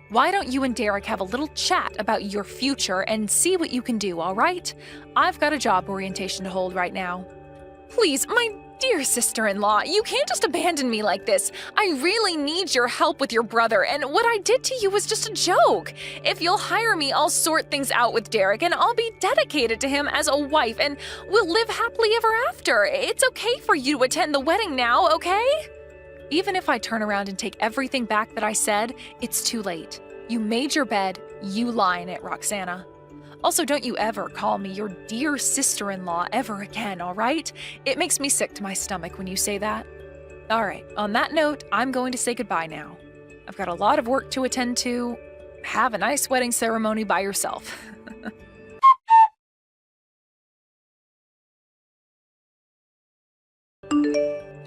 Why don't you and Derek have a little chat about your future and see what you can do, all right? I've got a job orientation to hold right now. Please, my dear sister-in-law, you can't just abandon me like this. I really need your help with your brother, and what I did to you was just a joke. If you'll hire me, I'll sort things out with Derek, and I'll be dedicated to him as a wife, and we'll live happily ever after. It's okay for you to attend the wedding now, okay? Even if I turn around and take everything back that I said, it's too late. You made your bed, you lie in it, Roxana. Also, don't you ever call me your dear sister-in-law ever again, all right? It makes me sick to my stomach when you say that. All right, on that note, I'm going to say goodbye now. I've got a lot of work to attend to. Have a nice wedding ceremony by yourself.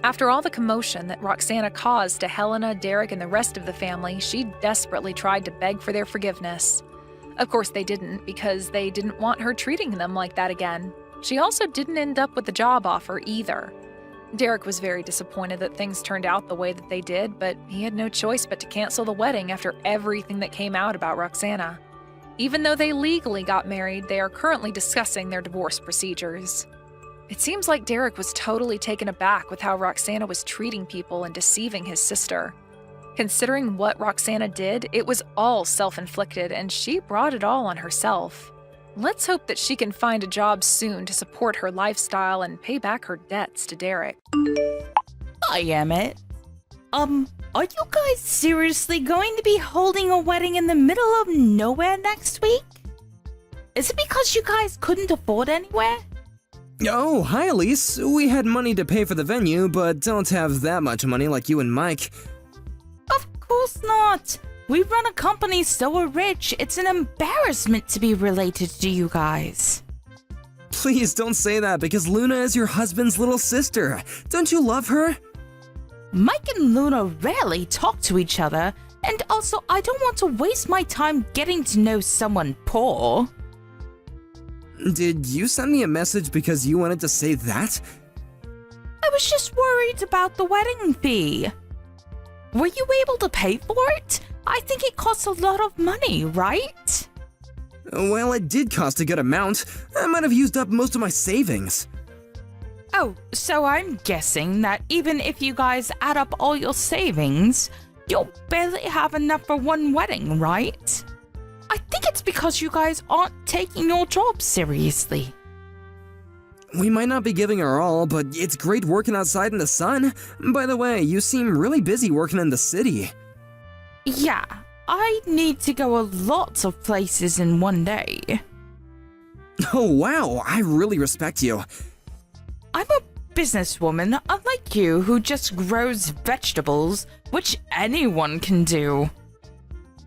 After all the commotion that Roxana caused to Helena, Derek, and the rest of the family, she desperately tried to beg for their forgiveness. Of course they didn't, because they didn't want her treating them like that again. She also didn't end up with the job offer either. Derek was very disappointed that things turned out the way that they did, but he had no choice but to cancel the wedding after everything that came out about Roxana. Even though they legally got married, they are currently discussing their divorce procedures. It seems like Derek was totally taken aback with how Roxana was treating people and deceiving his sister. Considering what Roxana did, it was all self-inflicted, and she brought it all on herself. Let's hope that she can find a job soon to support her lifestyle and pay back her debts to Derek. Hi, Emmett. Are you guys seriously going to be holding a wedding in the middle of nowhere next week? Is it because you guys couldn't afford anywhere? Oh, hi Elise. We had money to pay for the venue, but don't have that much money like you and Mike. Of course not. We run a company so we're rich, it's an embarrassment to be related to you guys. Please don't say that because Luna is your husband's little sister. Don't you love her? Mike and Luna rarely talk to each other, and also I don't want to waste my time getting to know someone poor. Did you send me a message because you wanted to say that? I was just worried about the wedding fee. Were you able to pay for it? I think it costs a lot of money, right? Well, it did cost a good amount. I might have used up most of my savings. Oh, so I'm guessing that even if you guys add up all your savings, you'll barely have enough for one wedding, right? I think it's because you guys aren't taking your job seriously. We might not be giving our all, but it's great working outside in the sun. By the way, you seem really busy working in the city. Yeah, I need to go a lot of places in one day. Oh wow, I really respect you. I'm a businesswoman, unlike you, who just grows vegetables, which anyone can do.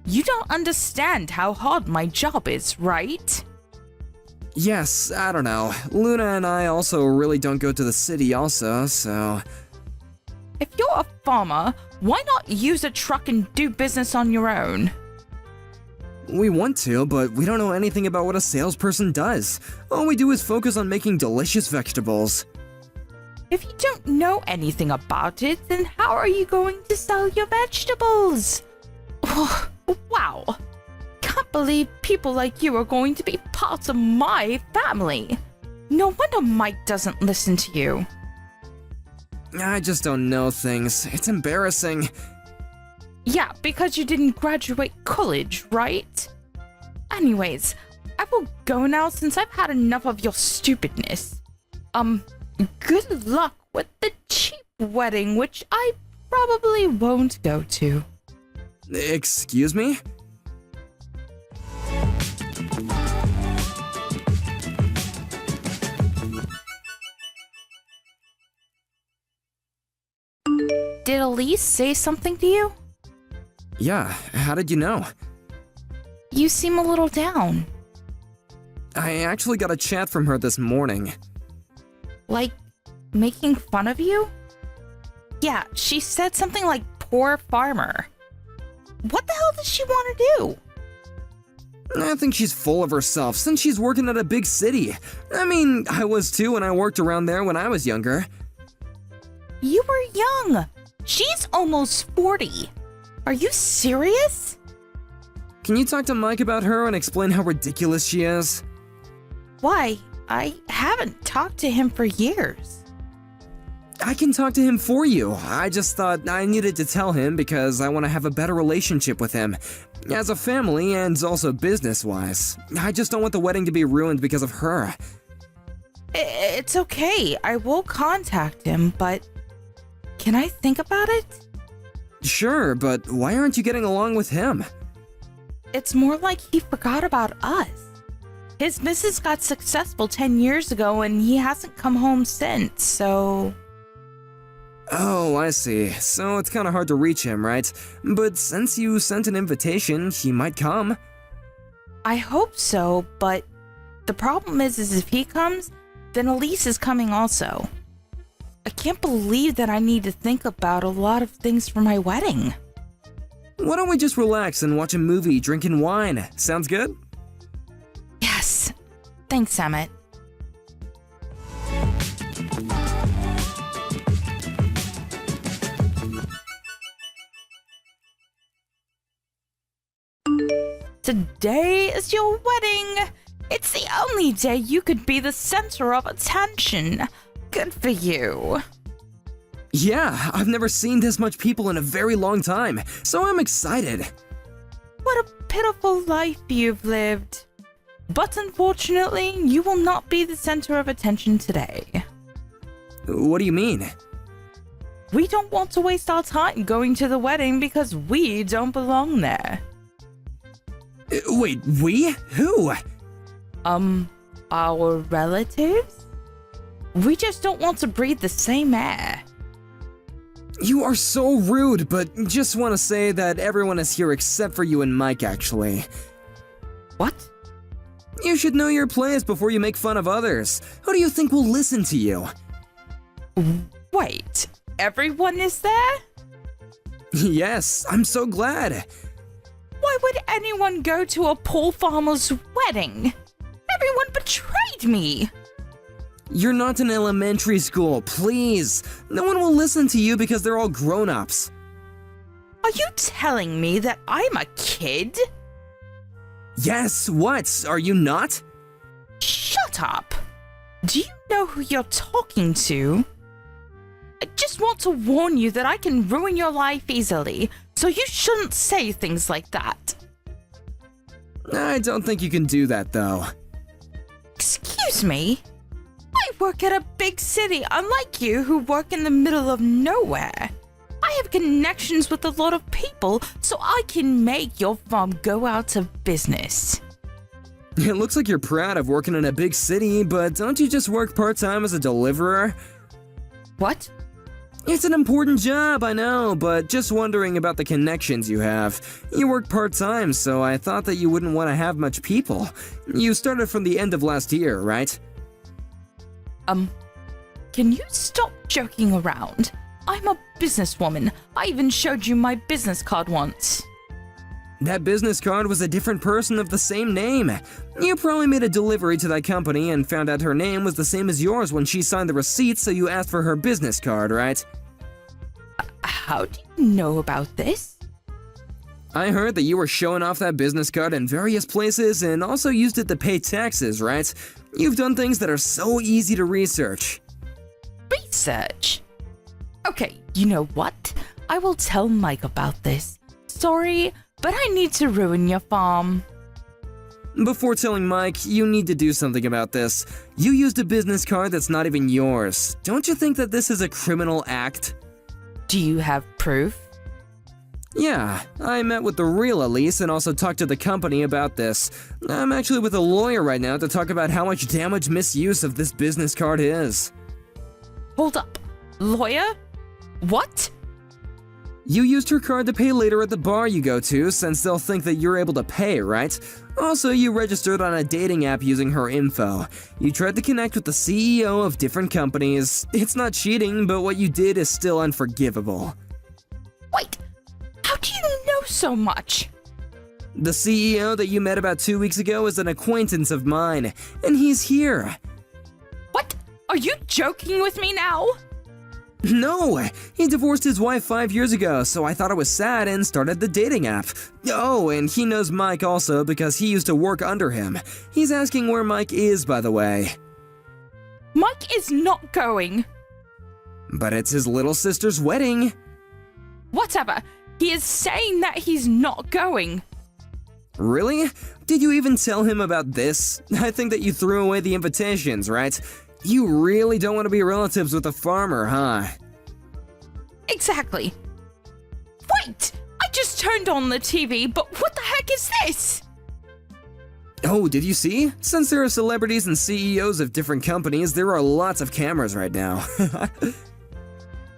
You don't understand how hard my job is, right? Yes, I don't know. Luna and I also really don't go to the city also, so... If you're a farmer, why not use a truck and do business on your own? We want to, but we don't know anything about what a salesperson does. All we do is focus on making delicious vegetables. If you don't know anything about it, then how are you going to sell your vegetables? Wow. Can't believe people like you are going to be part of my family. No wonder Mike doesn't listen to you. I just don't know things. It's embarrassing. Yeah, because you didn't graduate college, right? Anyways, I will go now since I've had enough of your stupidness. Good luck with the cheap wedding, which I probably won't go to. Excuse me? Did Elise say something to you? Yeah, how did you know? You seem a little down. I actually got a chat from her this morning. Like, making fun of you? Yeah, she said something like poor farmer. What the hell does she want to do? I think she's full of herself since she's working at a big city. I mean, I was too when I worked around there when I was younger. You were young. She's almost 40. Are you serious? Can you talk to Mike about her and explain how ridiculous she is? Why? I haven't talked to him for years. I can talk to him for you. I just thought I needed to tell him because I want to have a better relationship with him. As a family and also business-wise. I just don't want the wedding to be ruined because of her. It's okay. I will contact him, but can I think about it? Sure, but why aren't you getting along with him? It's more like he forgot about us. His missus got successful 10 years ago and he hasn't come home since, so... Oh, I see. So it's kind of hard to reach him, right? But since you sent an invitation, he might come. I hope so, but the problem is if he comes, then Elise is coming also. I can't believe that I need to think about a lot of things for my wedding. Why don't we just relax and watch a movie drinking wine? Sounds good? Yes. Thanks, Emmett. Today is your wedding. It's the only day you could be the center of attention. Good for you. Yeah, I've never seen this much people in a very long time, so I'm excited. What a pitiful life you've lived. But unfortunately, you will not be the center of attention today. What do you mean? We don't want to waste our time going to the wedding because we don't belong there. Wait, we? Who? Our relatives? We just don't want to breathe the same air. You are so rude, but just want to say that everyone is here except for you and Mike, actually. What? You should know your place before you make fun of others. Who do you think will listen to you? Wait, everyone is there? Yes, I'm so glad. Why would anyone go to a poor farmer's wedding? Everyone betrayed me. You're not in elementary school, please. No one will listen to you because they're all grown-ups. Are you telling me that I'm a kid? Yes, what? Are you not? Shut up. Do you know who you're talking to? I just want to warn you that I can ruin your life easily, so you shouldn't say things like that. I don't think you can do that, though. Excuse me? I work at a big city, unlike you who work in the middle of nowhere. I have connections with a lot of people, so I can make your farm go out of business. It looks like you're proud of working in a big city, but don't you just work part-time as a deliverer? What? It's an important job, I know, but just wondering about the connections you have. You work part-time, so I thought that you wouldn't want to have much people. You started from the end of last year, right? Can you stop joking around? I'm a businesswoman. I even showed you my business card once. That business card was a different person of the same name. You probably made a delivery to that company and found out her name was the same as yours when she signed the receipt, so you asked for her business card, right? How do you know about this? I heard that you were showing off that business card in various places and also used it to pay taxes, right? You've done things that are so easy to research. Research? Okay, you know what? I will tell Mike about this. Sorry, but I need to ruin your farm. Before telling Mike, you need to do something about this. You used a business card that's not even yours. Don't you think that this is a criminal act? Do you have proof? Yeah, I met with the real Elise and also talked to the company about this. I'm actually with a lawyer right now to talk about how much damage misuse of this business card is. Hold up. Lawyer? What? You used her card to pay later at the bar you go to, since they'll think that you're able to pay, right? Also, you registered on a dating app using her info. You tried to connect with the CEO of different companies. It's not cheating, but what you did is still unforgivable. Wait, how do you know so much? The CEO that you met about 2 weeks ago is an acquaintance of mine, and he's here. What? Are you joking with me now? No, he divorced his wife 5 years ago, so I thought it was sad and started the dating app. Oh, and he knows Mike also because he used to work under him. He's asking where Mike is, by the way. Mike is not going. But it's his little sister's wedding. Whatever. He is saying that he's not going. Really? Did you even tell him about this? I think that you threw away the invitations, right? You really don't want to be relatives with a farmer, huh? Exactly. Wait! I just turned on the TV, but what the heck is this? Oh, did you see? Since there are celebrities and CEOs of different companies, there are lots of cameras right now.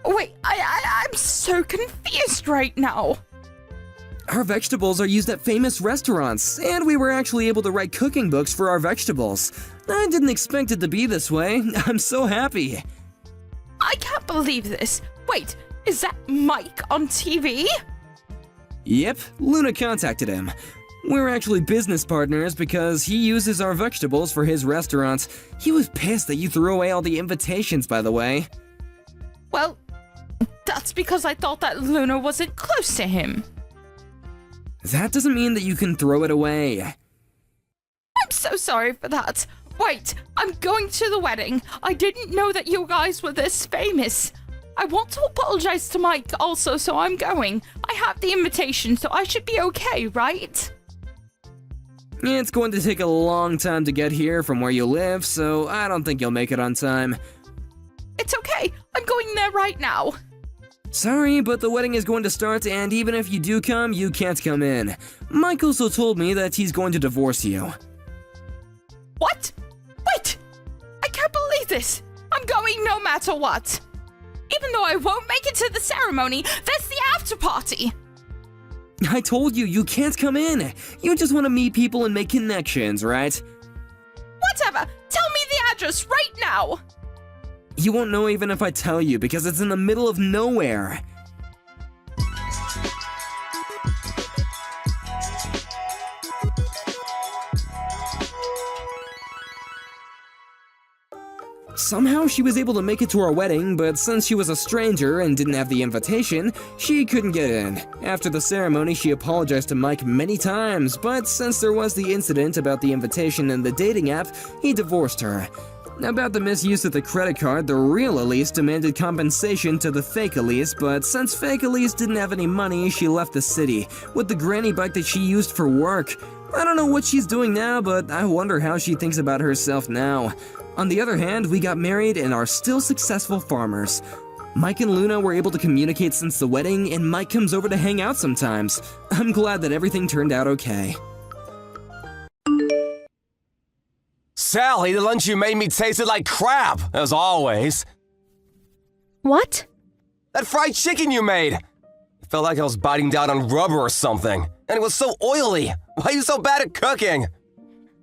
Wait, I'm so confused right now. Our vegetables are used at famous restaurants, and we were actually able to write cooking books for our vegetables. I didn't expect it to be this way. I'm so happy. I can't believe this. Wait, is that Mike on TV? Yep, Luna contacted him. We're actually business partners because he uses our vegetables for his restaurant. He was pissed that you threw away all the invitations, by the way. Well, that's because I thought that Luna wasn't close to him. That doesn't mean that you can throw it away. I'm so sorry for that. Wait, I'm going to the wedding. I didn't know that you guys were this famous. I want to apologize to Mike also, so I'm going. I have the invitation, so I should be okay, right? It's going to take a long time to get here from where you live, so I don't think you'll make it on time. It's okay. I'm going there right now. Sorry, but the wedding is going to start, and even if you do come, you can't come in. Mike also told me that he's going to divorce you. What? Wait! I can't believe this! I'm going no matter what! Even though I won't make it to the ceremony, there's the after party! I told you, you can't come in. You just want to meet people and make connections, right? Whatever! Tell me the address right now! You won't know even if I tell you, because it's in the middle of nowhere. Somehow she was able to make it to our wedding, but since she was a stranger and didn't have the invitation, she couldn't get in. After the ceremony, she apologized to Mike many times, but since there was the incident about the invitation and the dating app, he divorced her. About the misuse of the credit card, the real Elise demanded compensation to the fake Elise, but since fake Elise didn't have any money, she left the city with the granny bike that she used for work. I don't know what she's doing now, but I wonder how she thinks about herself now. On the other hand, we got married and are still successful farmers. Mike and Luna were able to communicate since the wedding, and Mike comes over to hang out sometimes. I'm glad that everything turned out okay. Sally, the lunch you made me tasted like crap, as always. What? That fried chicken you made. It felt like I was biting down on rubber or something. And it was so oily. Why are you so bad at cooking?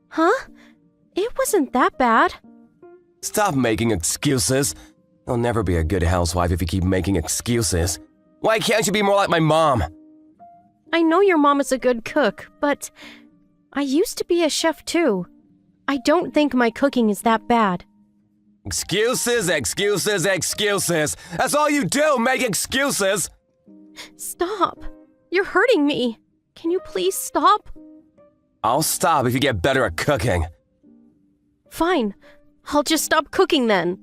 Huh? It wasn't that bad. Stop making excuses. You'll never be a good housewife if you keep making excuses. Why can't you be more like my mom? I know your mom is a good cook, but I used to be a chef too. I don't think my cooking is that bad. Excuses, excuses, excuses. That's all you do, make excuses. Stop. You're hurting me. Can you please stop? I'll stop if you get better at cooking. Fine. I'll just stop cooking then.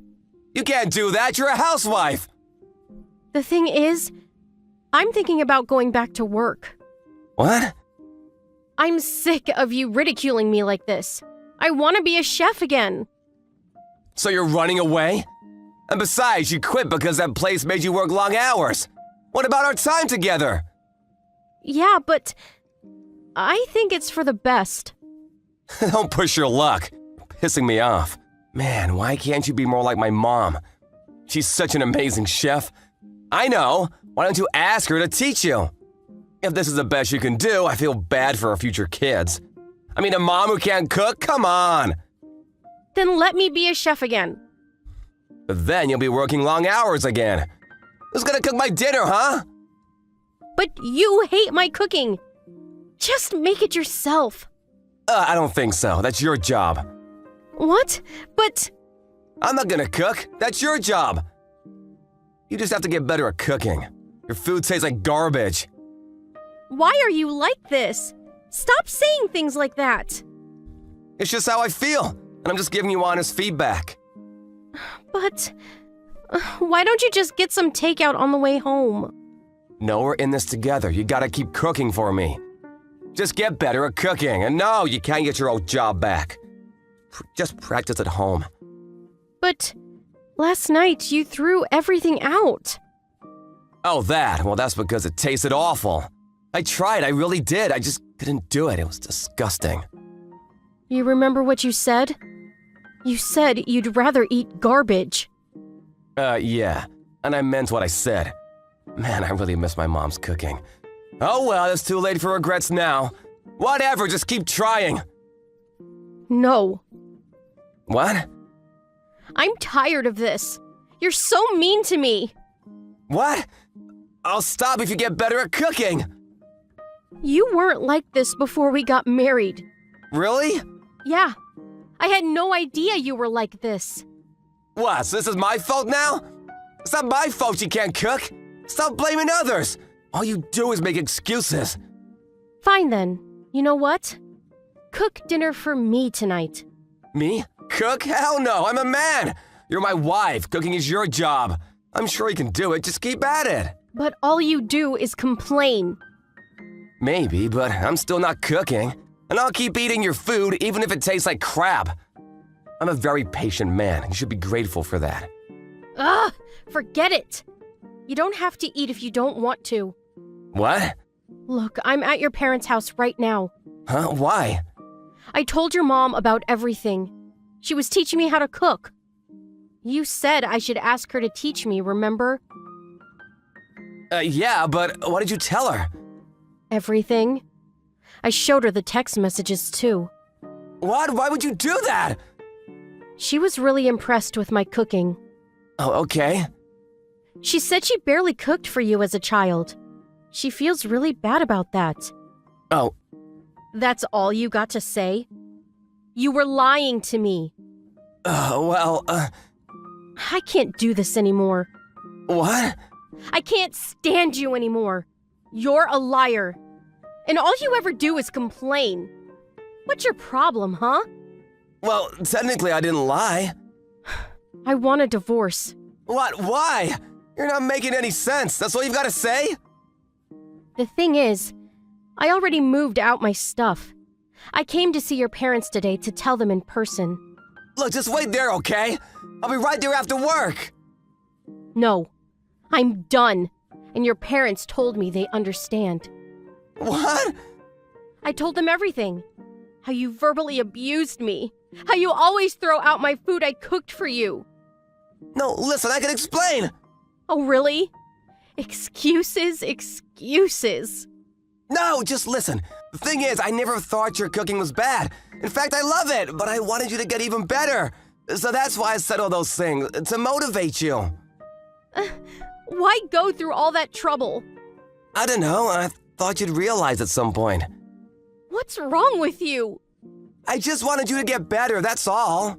You can't do that, you're a housewife. The thing is, I'm thinking about going back to work. What? I'm sick of you ridiculing me like this. I want to be a chef again. So you're running away? And besides, you quit because that place made you work long hours. What about our time together? Yeah, but I think it's for the best. Don't push your luck. You're pissing me off. Man, why can't you be more like my mom? She's such an amazing chef. I know. Why don't you ask her to teach you? If this is the best you can do, I feel bad for our future kids. I mean, a mom who can't cook? Come on! Then let me be a chef again. But then you'll be working long hours again. Who's gonna cook my dinner, huh? But you hate my cooking. Just make it yourself. I don't think so. That's your job. What? But... I'm not gonna cook. That's your job. You just have to get better at cooking. Your food tastes like garbage. Why are you like this? Stop saying things like that. It's just how I feel, and I'm just giving you honest feedback. But... why don't you just get some takeout on the way home? No, we're in this together. You gotta keep cooking for me. Just get better at cooking, and no, you can't get your old job back. Just practice at home. But last night you threw everything out. Oh, that? Well, that's because it tasted awful. I tried, I really did. I just couldn't do it. It was disgusting. You remember what you said? You said you'd rather eat garbage. Yeah. And I meant what I said. Man, I really miss my mom's cooking. Oh well, it's too late for regrets now. Whatever, just keep trying. No. What? I'm tired of this. You're so mean to me. What? I'll stop if you get better at cooking. You weren't like this before we got married. Really? Yeah. I had no idea you were like this. What, so this is my fault now? It's not my fault you can't cook. Stop blaming others. All you do is make excuses. Fine then. You know what? Cook dinner for me tonight. Me? Cook? Hell no, I'm a man. You're my wife. Cooking is your job. I'm sure you can do it. Just keep at it. But all you do is complain. Maybe, but I'm still not cooking. And I'll keep eating your food even if it tastes like crap. I'm a very patient man. You should be grateful for that. Ugh! Forget it! You don't have to eat if you don't want to. What? Look, I'm at your parents' house right now. Huh? Why? I told your mom about everything. She was teaching me how to cook. You said I should ask her to teach me, remember? Yeah, but what did you tell her? Everything. I showed her the text messages too. What? Why would you do that? She was really impressed with my cooking. Oh, okay. She said she barely cooked for you as a child. She feels really bad about that. Oh. That's all you got to say? You were lying to me. I can't do this anymore. What? I can't stand you anymore. You're a liar. And all you ever do is complain. What's your problem, huh? Well, technically I didn't lie. I want a divorce. What? Why? You're not making any sense. That's all you've got to say? The thing is, I already moved out my stuff. I came to see your parents today to tell them in person. Look, just wait there, okay? I'll be right there after work. No, I'm done. And your parents told me they understand. What? I told them everything. How you verbally abused me. How you always throw out my food I cooked for you. No, listen, I can explain. Oh, really? Excuses, excuses. No, just listen. The thing is, I never thought your cooking was bad. In fact, I love it, but I wanted you to get even better. So that's why I said all those things, to motivate you. Why go through all that trouble? I don't know, I thought you'd realize at some point. What's wrong with you? I just wanted you to get better, that's all.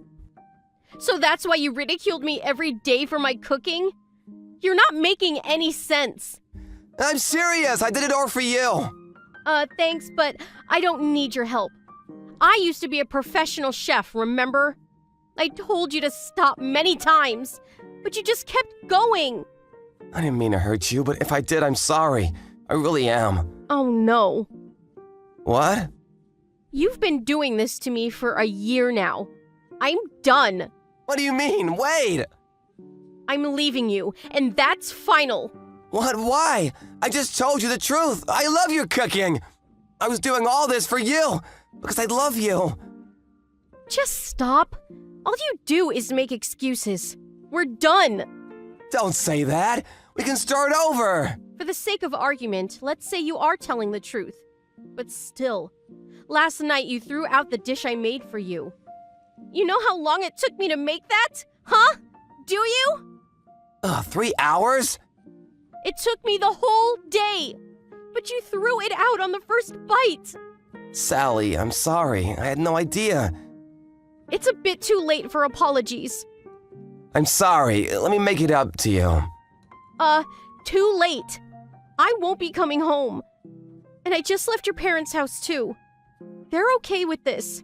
So that's why you ridiculed me every day for my cooking? You're not making any sense. I'm serious, I did it all for you. Thanks, but I don't need your help. I used to be a professional chef, remember? I told you to stop many times, but you just kept going. I didn't mean to hurt you, but if I did, I'm sorry. I really am. Oh no. What? You've been doing this to me for a year now. I'm done. What do you mean? Wait! I'm leaving you, and that's final. What? Why? I just told you the truth. I love your cooking. I was doing all this for you, because I love you. Just stop. All you do is make excuses. We're done. Don't say that. We can start over. For the sake of argument, let's say you are telling the truth. But still, last night you threw out the dish I made for you. You know how long it took me to make that? Huh? Do you? 3 hours? It took me the whole day. but you threw it out on the first bite. Sally, I'm sorry. I had no idea. It's a bit too late for apologies. I'm sorry. Let me make it up to you. Too late. I won't be coming home. And I just left your parents' house too. They're okay with this.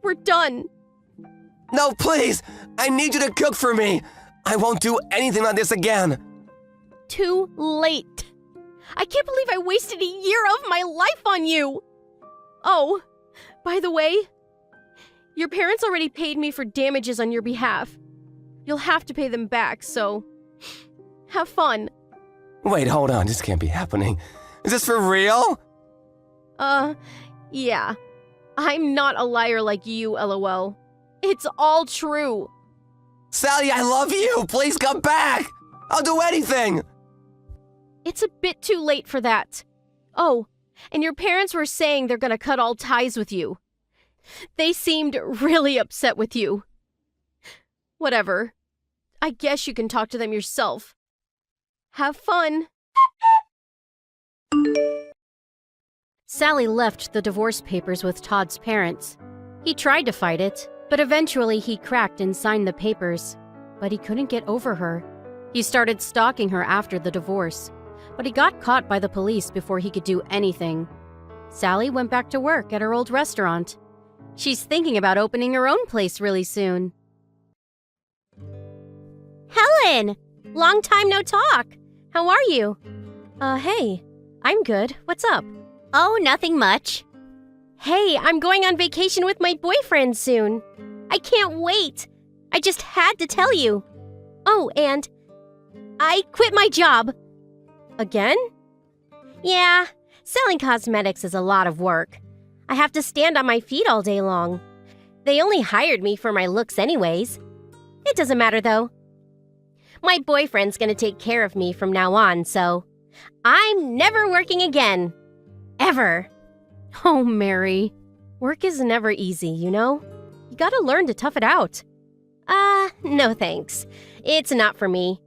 We're done. No, please! I need you to cook for me! I won't do anything like this again! Too late. I can't believe I wasted a year of my life on you! Oh, by the way, your parents already paid me for damages on your behalf. You'll have to pay them back, so have fun. Wait, hold on. This can't be happening. Is this for real? Yeah. I'm not a liar like you, LOL. It's all true. Sally, I love you! Please come back! I'll do anything! It's a bit too late for that. Oh, and your parents were saying they're gonna cut all ties with you. They seemed really upset with you. Whatever. I guess you can talk to them yourself. Have fun. Sally left the divorce papers with Todd's parents. He tried to fight it, but eventually he cracked and signed the papers. But he couldn't get over her. He started stalking her after the divorce, but he got caught by the police before he could do anything. Sally went back to work at her old restaurant. She's thinking about opening her own place really soon. Helen! Long time no talk. How are you? Hey. I'm good. What's up? Oh, nothing much. Hey, I'm going on vacation with my boyfriend soon. I can't wait. I just had to tell you. Oh, and I quit my job. Again? Yeah, selling cosmetics is a lot of work. I have to stand on my feet all day long. They only hired me for my looks anyways. It doesn't matter though. My boyfriend's gonna take care of me from now on, so I'm never working again. Ever. Oh, Mary. Work is never easy, you know? You gotta learn to tough it out. No thanks. It's not for me.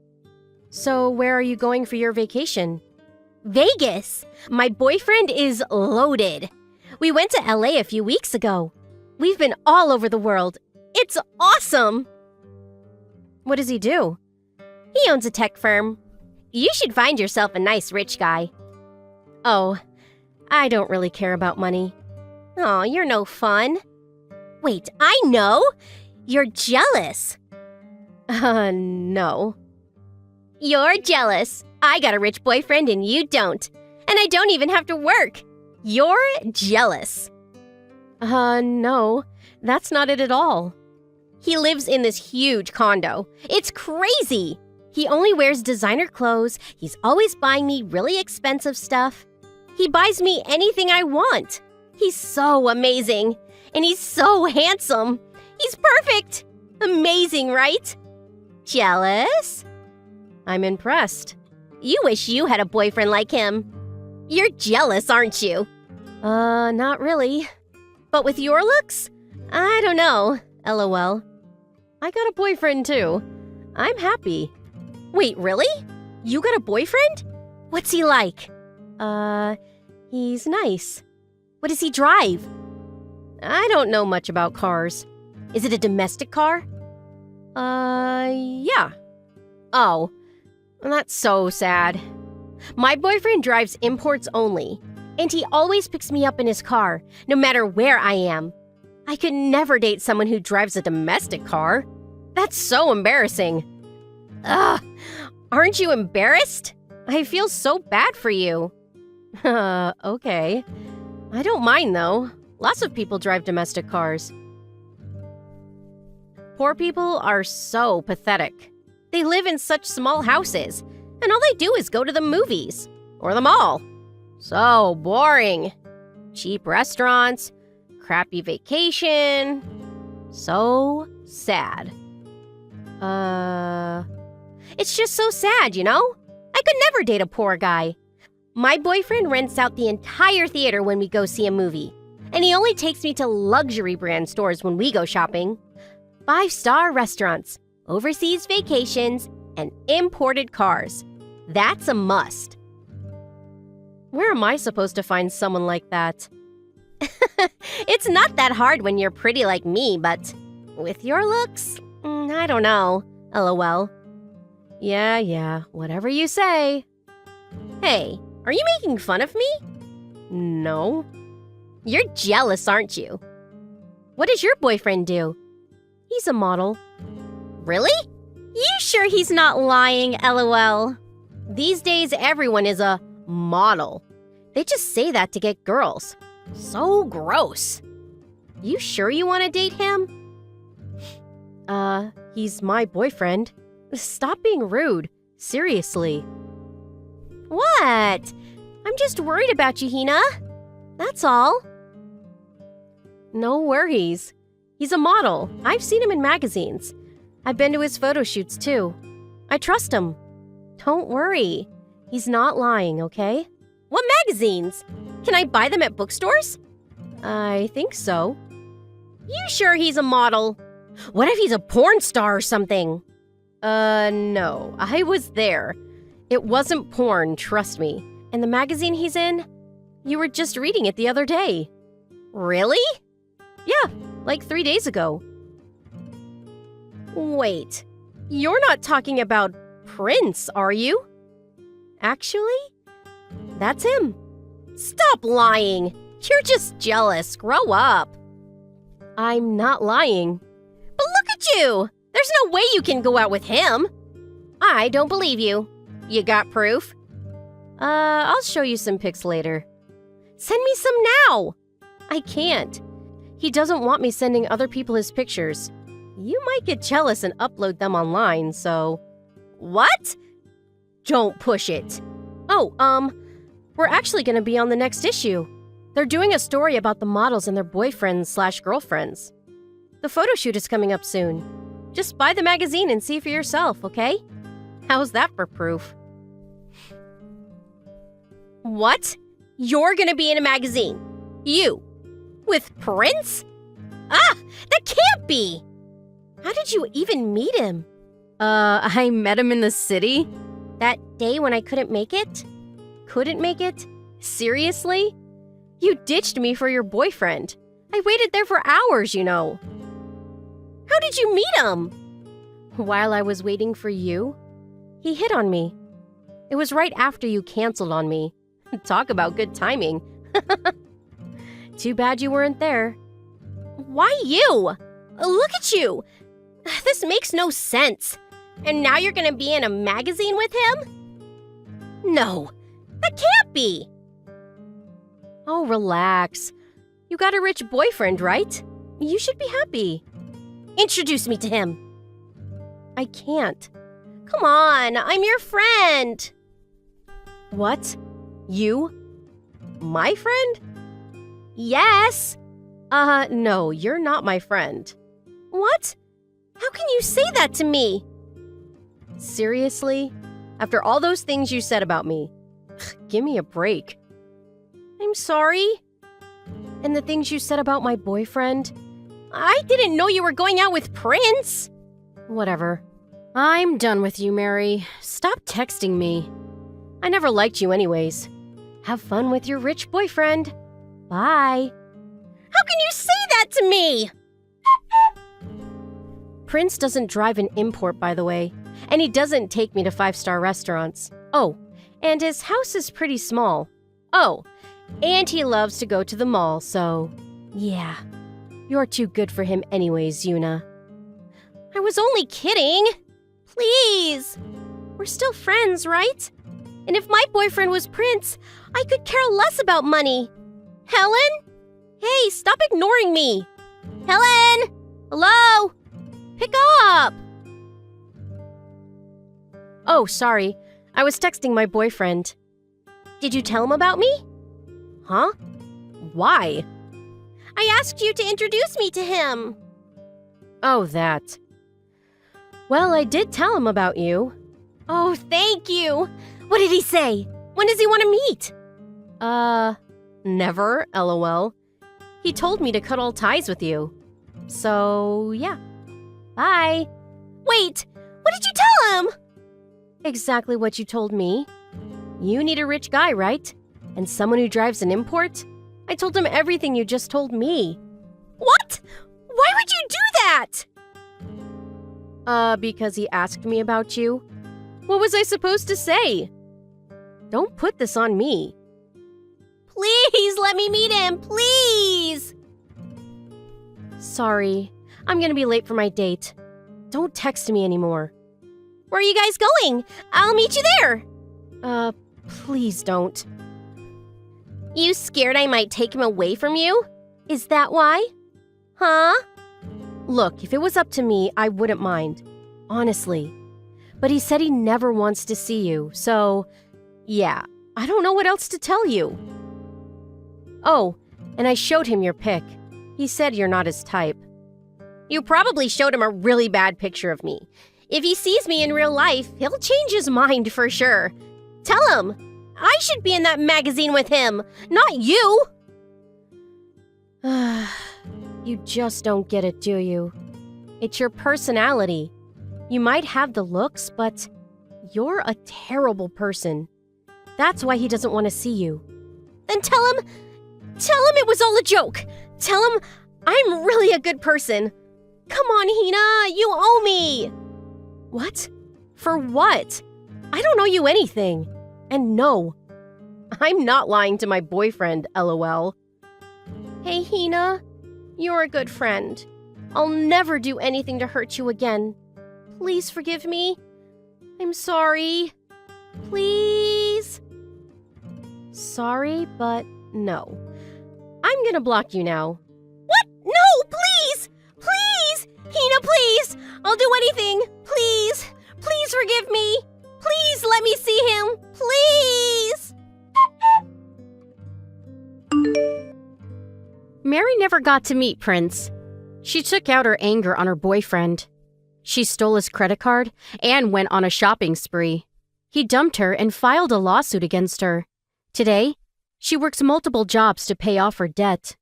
So where are you going for your vacation? Vegas! My boyfriend is loaded. We went to LA a few weeks ago. We've been all over the world. It's awesome! What does he do? He owns a tech firm. You should find yourself a nice rich guy. Oh, I don't really care about money. Aw, you're no fun. Wait, I know! You're jealous. No. You're jealous. I got a rich boyfriend and you don't. And I don't even have to work. You're jealous. No. That's not it at all. He lives in this huge condo. It's crazy. He only wears designer clothes. He's always buying me really expensive stuff. He buys me anything I want. He's so amazing. And he's so handsome. He's perfect. Amazing, right? Jealous? I'm impressed. You wish you had a boyfriend like him. You're jealous, aren't you? Not really. But with your looks? I don't know. LOL. I got a boyfriend too. I'm happy. Wait, really? You got a boyfriend? What's he like? He's nice. What does he drive? I don't know much about cars. Is it a domestic car? Yeah. Oh, That's so sad. my boyfriend drives imports only, and he always picks me up in his car, no matter where I am. I could never date someone who drives a domestic car. That's so embarrassing. Ugh, aren't you embarrassed? I feel so bad for you. Okay. I don't mind though. Lots of people drive domestic cars. Poor people are so pathetic. They live in such small houses, and all they do is go to the movies or the mall. So boring. Cheap restaurants, crappy vacation. So sad. It's just so sad, you know? I could never date a poor guy. My boyfriend rents out the entire theater when we go see a movie, and he only takes me to luxury brand stores when we go shopping. 5-star restaurants, overseas vacations, and imported cars. That's a must. Where am I supposed to find someone like that? It's not that hard when you're pretty like me, but with your looks, I don't know. LOL. Yeah, whatever you say. Hey, are you making fun of me? No. You're jealous, aren't you? What does your boyfriend do? He's a model. Really? You sure he's not lying, LOL? These days, everyone is a model. They just say that to get girls. So gross. You sure you want to date him? He's my boyfriend. Stop being rude. Seriously. What? I'm just worried about you, Hina. That's all. No worries. He's a model. I've seen him in magazines. I've been to his photo shoots, too. I trust him. Don't worry. He's not lying, okay? What magazines? Can I buy them at bookstores? I think so. You sure he's a model? What if he's a porn star or something? No. I was there. It wasn't porn, trust me. And the magazine he's in? You were just reading it the other day. Really? Yeah, like 3 days ago. Wait, you're not talking about Prince, are you? Actually, that's him. Stop lying. You're just jealous. Grow up. I'm not lying. But look at you. There's no way you can go out with him. I don't believe you. You got proof? I'll show you some pics later. Send me some now. I can't. He doesn't want me sending other people his pictures. You might get jealous and upload them online, so... What? Don't push it. Oh, we're actually gonna be on the next issue. They're doing a story about the models and their boyfriends/girlfriends. The photo shoot is coming up soon. Just buy the magazine and see for yourself, okay? How's that for proof? What? You're gonna be in a magazine? You? With Prince? Ah! That can't be! How did you even meet him? I met him in the city. That day when I couldn't make it? Couldn't make it? Seriously? You ditched me for your boyfriend. I waited there for hours, you know. How did you meet him? While I was waiting for you, he hit on me. It was right after you canceled on me. Talk about good timing. Too bad you weren't there. Why you? Look at you. This makes no sense. And now you're gonna be in a magazine with him? No, that can't be. Oh, relax. You got a rich boyfriend, right? You should be happy. Introduce me to him. I can't. Come on, I'm your friend. What? You? My friend? Yes. No, you're not my friend. What? How can you say that to me? Seriously? After all those things you said about me? Give me a break. I'm sorry. And the things you said about my boyfriend? I didn't know you were going out with Prince. Whatever. I'm done with you, Mary. Stop texting me. I never liked you anyways. Have fun with your rich boyfriend. Bye. How can you say that to me? Prince doesn't drive an import, by the way, and he doesn't take me to 5-star restaurants. Oh, and his house is pretty small. Oh, and he loves to go to the mall, so yeah. You're too good for him anyways, Yuna. I was only kidding. Please. We're still friends, right? And if my boyfriend was Prince, I could care less about money. Helen? Hey, stop ignoring me. Helen? Hello? Pick up. Oh, sorry. I was texting my boyfriend. Did you tell him about me? Huh? Why? I asked you to introduce me to him. Oh, that. Well, I did tell him about you. Oh, thank you. What did he say? When does he want to meet? Never, LOL. He told me to cut all ties with you. So, yeah. Bye. Wait, what did you tell him? Exactly what you told me. You need a rich guy, right? And someone who drives an import? I told him everything you just told me. What? Why would you do that? Because he asked me about you. What was I supposed to say? Don't put this on me. Please let me meet him, please! Sorry, I'm gonna be late for my date. Don't text me anymore. Where are you guys going? I'll meet you there. Please don't. You scared I might take him away from you? Is that why? Huh? Look, if it was up to me, I wouldn't mind. Honestly. But he said he never wants to see you, so... yeah, I don't know what else to tell you. Oh, and I showed him your pic. He said you're not his type. You probably showed him a really bad picture of me. If he sees me in real life, he'll change his mind for sure. Tell him! I should be in that magazine with him, not you! You just don't get it, do you? It's your personality. You might have the looks, but you're a terrible person. That's why he doesn't want to see you. Then tell him it was all a joke. Tell him I'm really a good person. Come on, Hina, you owe me. What? For what? I don't owe you anything. And no, I'm not lying to my boyfriend, LOL. Hey, Hina, you're a good friend. I'll never do anything to hurt you again. Please forgive me. I'm sorry. Please. Sorry, but no. I'm gonna block you now. What? No, please! Please! Hina, please! I'll do anything. Please! Please forgive me. Please let me see him. Please! Mary never got to meet Prince. She took out her anger on her boyfriend. She stole his credit card and went on a shopping spree. He dumped her and filed a lawsuit against her. Today, she works multiple jobs to pay off her debt.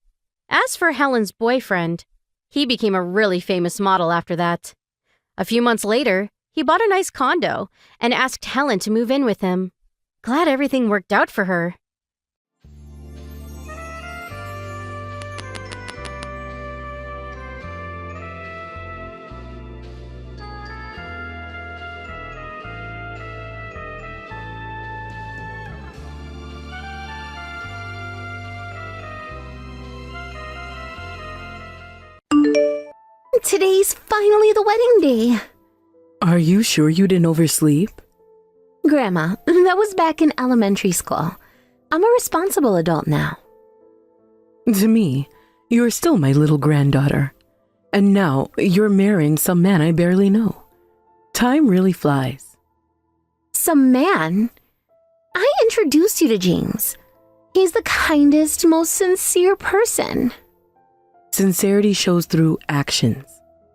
As for Helen's boyfriend, he became a really famous model after that. A few months later, he bought a nice condo and asked Helen to move in with him. Glad everything worked out for her. Today's finally the wedding day. Are you sure you didn't oversleep? Grandma, that was back in elementary school. I'm a responsible adult now. To me, you're still my little granddaughter. And now you're marrying some man I barely know. Time really flies. Some man? I introduced you to James. He's the kindest, most sincere person. Sincerity shows through actions,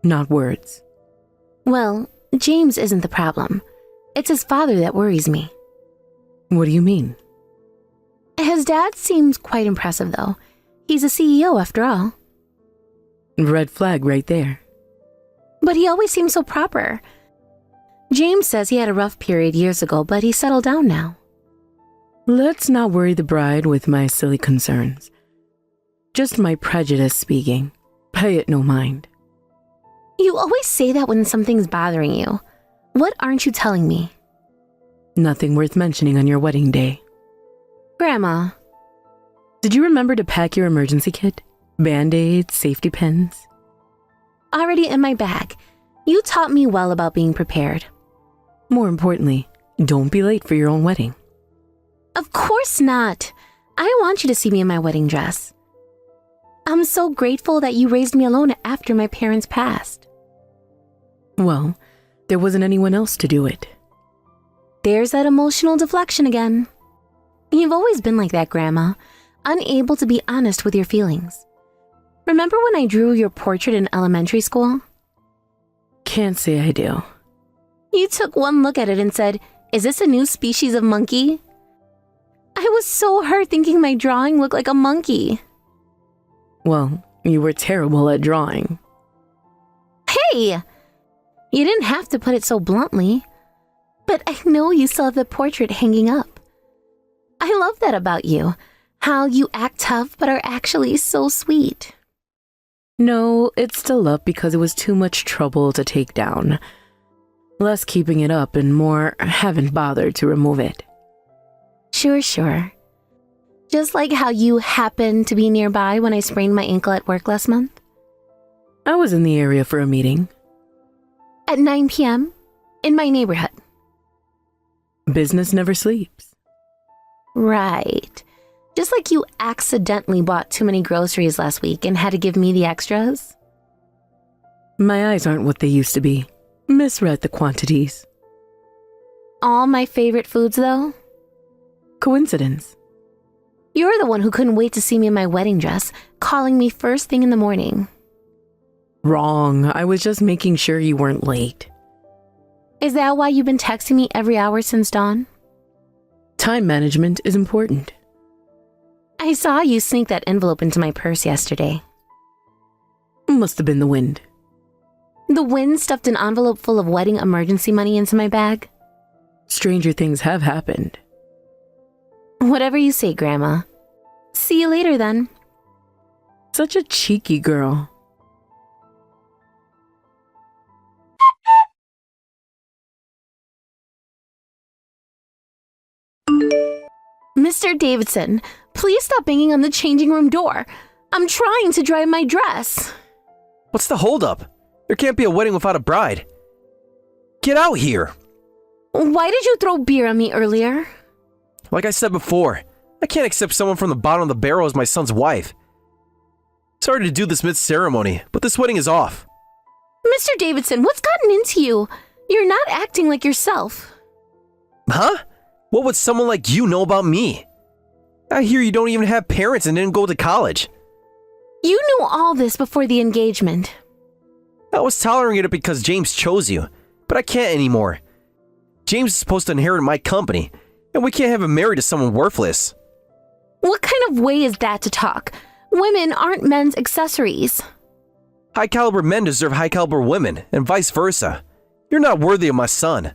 not words. Well, James isn't the problem. It's his father that worries me. What do you mean? His dad seems quite impressive, though. He's a CEO after all. Red flag right there. But he always seems so proper. James says he had a rough period years ago, but he's settled down now. Let's not worry the bride with my silly concerns. Just my prejudice speaking. Pay it no mind. You always say that when something's bothering you. What aren't you telling me? Nothing worth mentioning on your wedding day. Grandma. Did you remember to pack your emergency kit? Band-aids, safety pins? Already in my bag. You taught me well about being prepared. More importantly, don't be late for your own wedding. Of course not. I want you to see me in my wedding dress. I'm so grateful that you raised me alone after my parents passed. Well, there wasn't anyone else to do it. There's that emotional deflection again. You've always been like that, Grandma, unable to be honest with your feelings. Remember when I drew your portrait in elementary school? Can't say I do. You took one look at it and said, "Is this a new species of monkey?" I was so hurt thinking my drawing looked like a monkey. Well, you were terrible at drawing. Hey! You didn't have to put it so bluntly. But I know you still have the portrait hanging up. I love that about you. How you act tough but are actually so sweet. No, it's still up because it was too much trouble to take down. Less keeping it up and more haven't bothered to remove it. Sure. Just like how you happened to be nearby when I sprained my ankle at work last month. I was in the area for a meeting. At 9 p.m. in my neighborhood. Business never sleeps. Right. Just like you accidentally bought too many groceries last week and had to give me the extras. My eyes aren't what they used to be. Misread the quantities. All my favorite foods, though? Coincidence. You're the one who couldn't wait to see me in my wedding dress, calling me first thing in the morning. Wrong. I was just making sure you weren't late. Is that why you've been texting me every hour since dawn? Time management is important. I saw you sneak that envelope into my purse yesterday. Must have been the wind. The wind stuffed an envelope full of wedding emergency money into my bag? Stranger things have happened. Whatever you say, Grandma. See you later, then. Such a cheeky girl. Mr. Davidson, please stop banging on the changing room door. I'm trying to dry my dress. What's the holdup? There can't be a wedding without a bride. Get out here! Why did you throw beer on me earlier? Like I said before, I can't accept someone from the bottom of the barrel as my son's wife. Sorry to do this mid-ceremony, but this wedding is off. Mr. Davidson, what's gotten into you? You're not acting like yourself. Huh? What would someone like you know about me? I hear you don't even have parents and didn't go to college. You knew all this before the engagement. I was tolerating it because James chose you, but I can't anymore. James is supposed to inherit my company, and we can't have him married to someone worthless. What kind of way is that to talk? Women aren't men's accessories. High-caliber men deserve high-caliber women, and vice versa. You're not worthy of my son.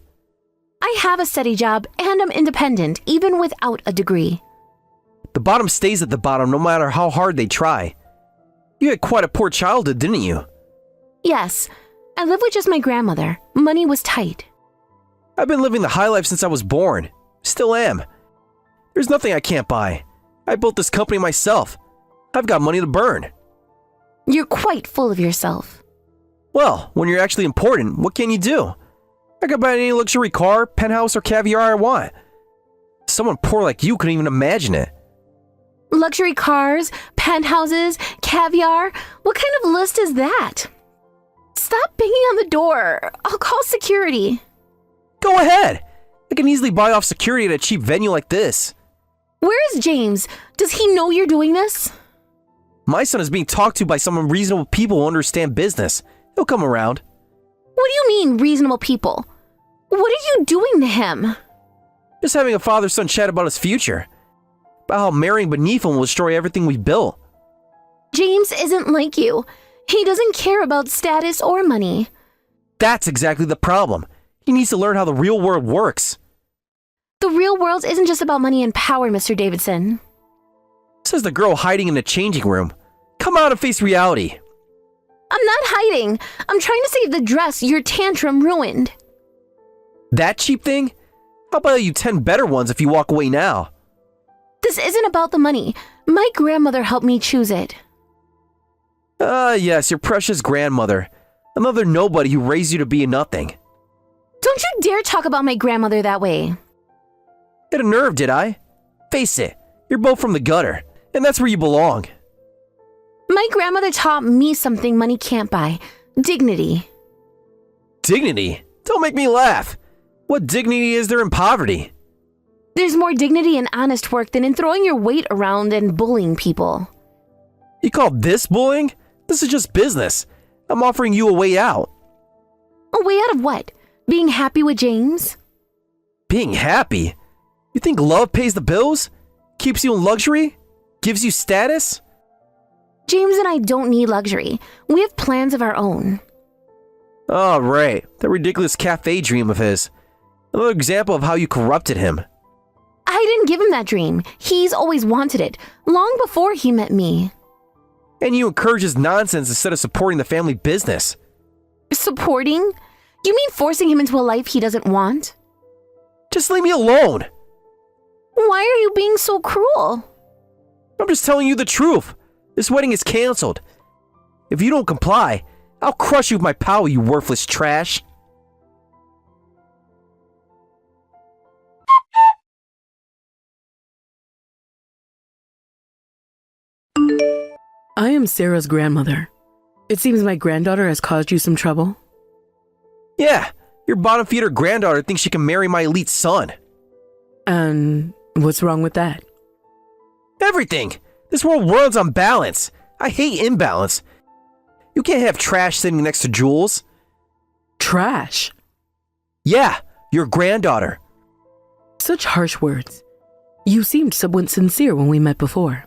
I have a steady job, and I'm independent, even without a degree. The bottom stays at the bottom no matter how hard they try. You had quite a poor childhood, didn't you? Yes, I lived with just my grandmother. Money was tight. I've been living the high life since I was born. Still am. There's nothing I can't buy. I built this company myself. I've got money to burn. You're quite full of yourself. Well, when you're actually important, what can you do? I could buy any luxury car, penthouse, or caviar I want. Someone poor like you couldn't even imagine it. Luxury cars, penthouses, caviar? What kind of list is that? Stop banging on the door. I'll call security. Go ahead. I can easily buy off security at a cheap venue like this. Where is James? Does he know you're doing this? My son is being talked to by some reasonable people who understand business. He'll come around. What do you mean, reasonable people? What are you doing to him? Just having a father-son chat about his future. About how marrying beneath him will destroy everything we built. James isn't like you. He doesn't care about status or money. That's exactly the problem. He needs to learn how the real world works. The real world isn't just about money and power, Mr. Davidson. Says the girl hiding in the changing room. Come out and face reality. I'm not hiding. I'm trying to save the dress your tantrum ruined. That cheap thing? I'll buy you 10 better ones if you walk away now. This isn't about the money. My grandmother helped me choose it. Yes, your precious grandmother. Another nobody who raised you to be a nothing. Don't you dare talk about my grandmother that way. Hit a nerve, did I? Face it, you're both from the gutter, and that's where you belong. My grandmother taught me something money can't buy. Dignity. Dignity? Don't make me laugh. What dignity is there in poverty? There's more dignity in honest work than in throwing your weight around and bullying people. You call this bullying? This is just business. I'm offering you a way out. A way out of what? Being happy with James? Being happy? You think love pays the bills? Keeps you in luxury? Gives you status? James and I don't need luxury. We have plans of our own. Oh, right. That ridiculous cafe dream of his. Another example of how you corrupted him. I didn't give him that dream. He's always wanted it, long before he met me. And you encourage his nonsense instead of supporting the family business. Supporting? You mean forcing him into a life he doesn't want? Just leave me alone. Why are you being so cruel? I'm just telling you the truth. This wedding is canceled. If you don't comply, I'll crush you with my power, you worthless trash. I am Sarah's grandmother. It seems my granddaughter has caused you some trouble. Yeah, your bottom-feeder granddaughter thinks she can marry my elite son. And what's wrong with that? Everything! This world runs on balance. I hate imbalance. You can't have trash sitting next to jewels. Trash? Yeah, your granddaughter. Such harsh words. You seemed somewhat sincere when we met before.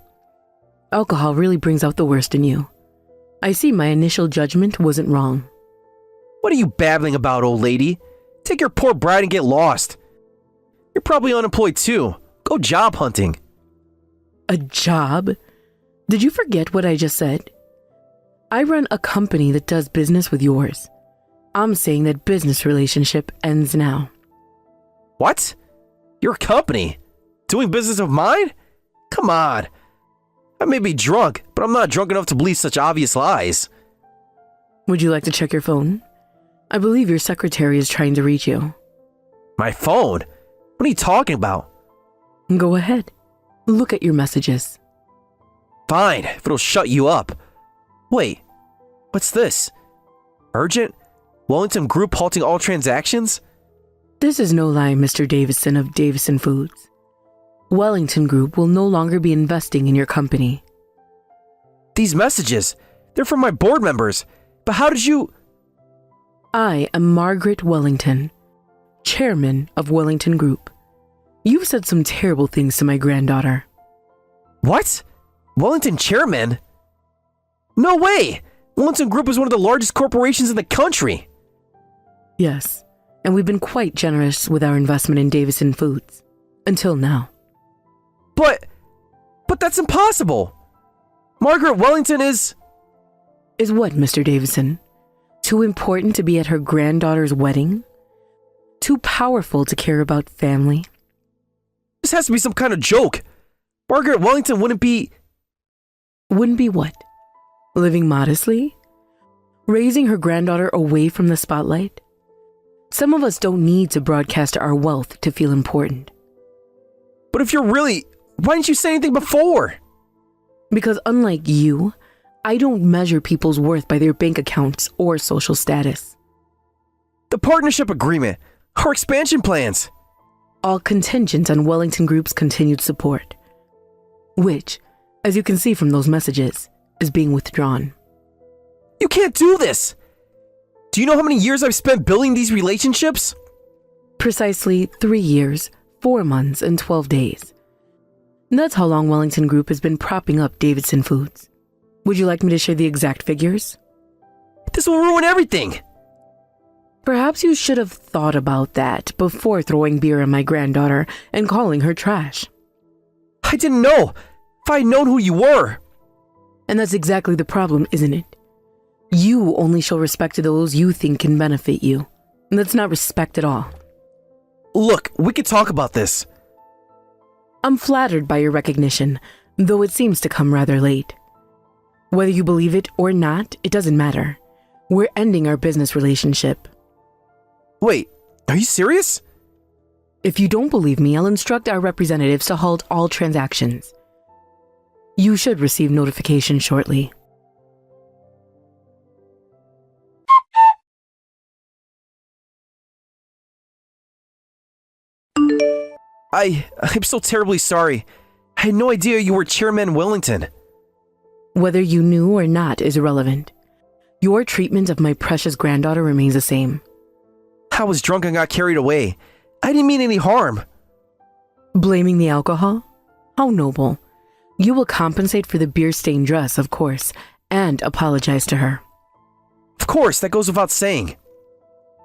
Alcohol really brings out the worst in you. I see my initial judgment wasn't wrong. What are you babbling about, old lady? Take your poor bride and get lost. You're probably unemployed too. Go job hunting. A job? Did you forget what I just said? I run a company that does business with yours. I'm saying that business relationship ends now. What? Your company? Doing business of mine? Come on. I may be drunk, but I'm not drunk enough to believe such obvious lies. Would you like to check your phone? I believe your secretary is trying to reach you. My phone? What are you talking about? Go ahead. Look at your messages. Fine, if it'll shut you up. Wait, what's this? Urgent? Wellington Group halting all transactions? This is no lie, Mr. Davison of Davison Foods. Wellington Group will no longer be investing in your company. These messages, they're from my board members. But how did you... I am Margaret Wellington, chairman of Wellington Group. You've said some terrible things to my granddaughter. What? Wellington chairman? No way! Wellington Group is one of the largest corporations in the country. Yes, and we've been quite generous with our investment in Davison Foods. Until now. But that's impossible. Margaret Wellington is... Is what, Mr. Davison? Too important to be at her granddaughter's wedding? Too powerful to care about family? This has to be some kind of joke. Margaret Wellington wouldn't be... Wouldn't be what? Living modestly? Raising her granddaughter away from the spotlight? Some of us don't need to broadcast our wealth to feel important. But if you're really... Why didn't you say anything before? Because unlike you, I don't measure people's worth by their bank accounts or social status. The partnership agreement, our expansion plans. All contingent on Wellington Group's continued support, which, as you can see from those messages, is being withdrawn. You can't do this! Do you know how many years I've spent building these relationships? Precisely 3 years, 4 months, and 12 days. That's how long Wellington Group has been propping up Davidson Foods. Would you like me to share the exact figures? This will ruin everything! Perhaps you should have thought about that before throwing beer at my granddaughter and calling her trash. I didn't know. If I'd known who you were. And that's exactly the problem, isn't it? You only show respect to those you think can benefit you. And that's not respect at all. Look, we could talk about this. I'm flattered by your recognition, though it seems to come rather late. Whether you believe it or not, it doesn't matter. We're ending our business relationship. Wait, are you serious? If you don't believe me, I'll instruct our representatives to halt all transactions. You should receive notification shortly. I'm so terribly sorry. I had no idea you were Chairman Wellington. Whether you knew or not is irrelevant. Your treatment of my precious granddaughter remains the same. I was drunk and got carried away. I didn't mean any harm. Blaming the alcohol? How noble. You will compensate for the beer-stained dress, of course, and apologize to her. Of course, that goes without saying.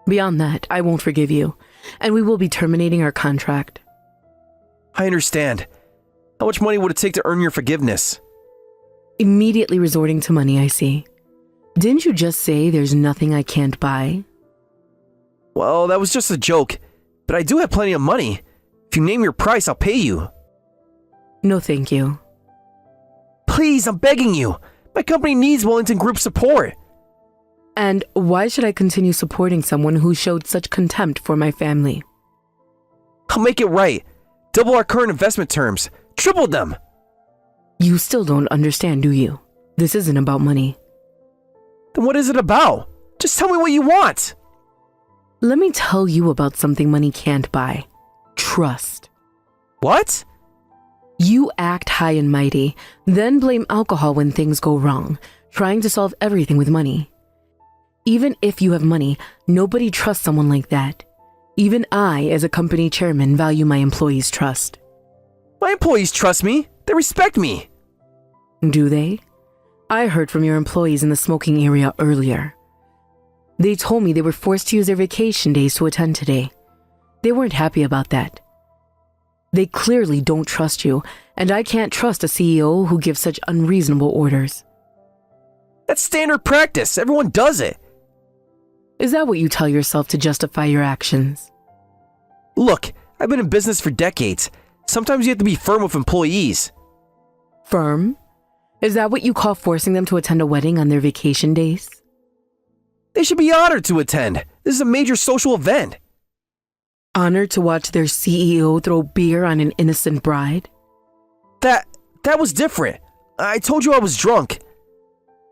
Beyond that, I won't forgive you, and we will be terminating our contract. I understand. How much money would it take to earn your forgiveness? Immediately resorting to money, I see. Didn't you just say there's nothing I can't buy? Well, that was just a joke, but I do have plenty of money. If you name your price, I'll pay you. No, thank you. Please, I'm begging you. My company needs Wellington Group support. And why should I continue supporting someone who showed such contempt for my family? I'll make it right. Double our current investment terms. Triple them. You still don't understand, do you? This isn't about money. Then what is it about? Just tell me what you want. Let me tell you about something money can't buy. Trust. What? You act high and mighty, then blame alcohol when things go wrong, trying to solve everything with money. Even if you have money, nobody trusts someone like that. Even I, as a company chairman, value my employees' trust. My employees trust me. They respect me. Do they? I heard from your employees in the smoking area earlier. They told me they were forced to use their vacation days to attend today. They weren't happy about that. They clearly don't trust you, and I can't trust a CEO who gives such unreasonable orders. That's standard practice. Everyone does it. Is that what you tell yourself to justify your actions? Look, I've been in business for decades. Sometimes you have to be firm with employees. Firm? Is that what you call forcing them to attend a wedding on their vacation days? They should be honored to attend. This is a major social event. Honored to watch their CEO throw beer on an innocent bride? That was different. I told you I was drunk.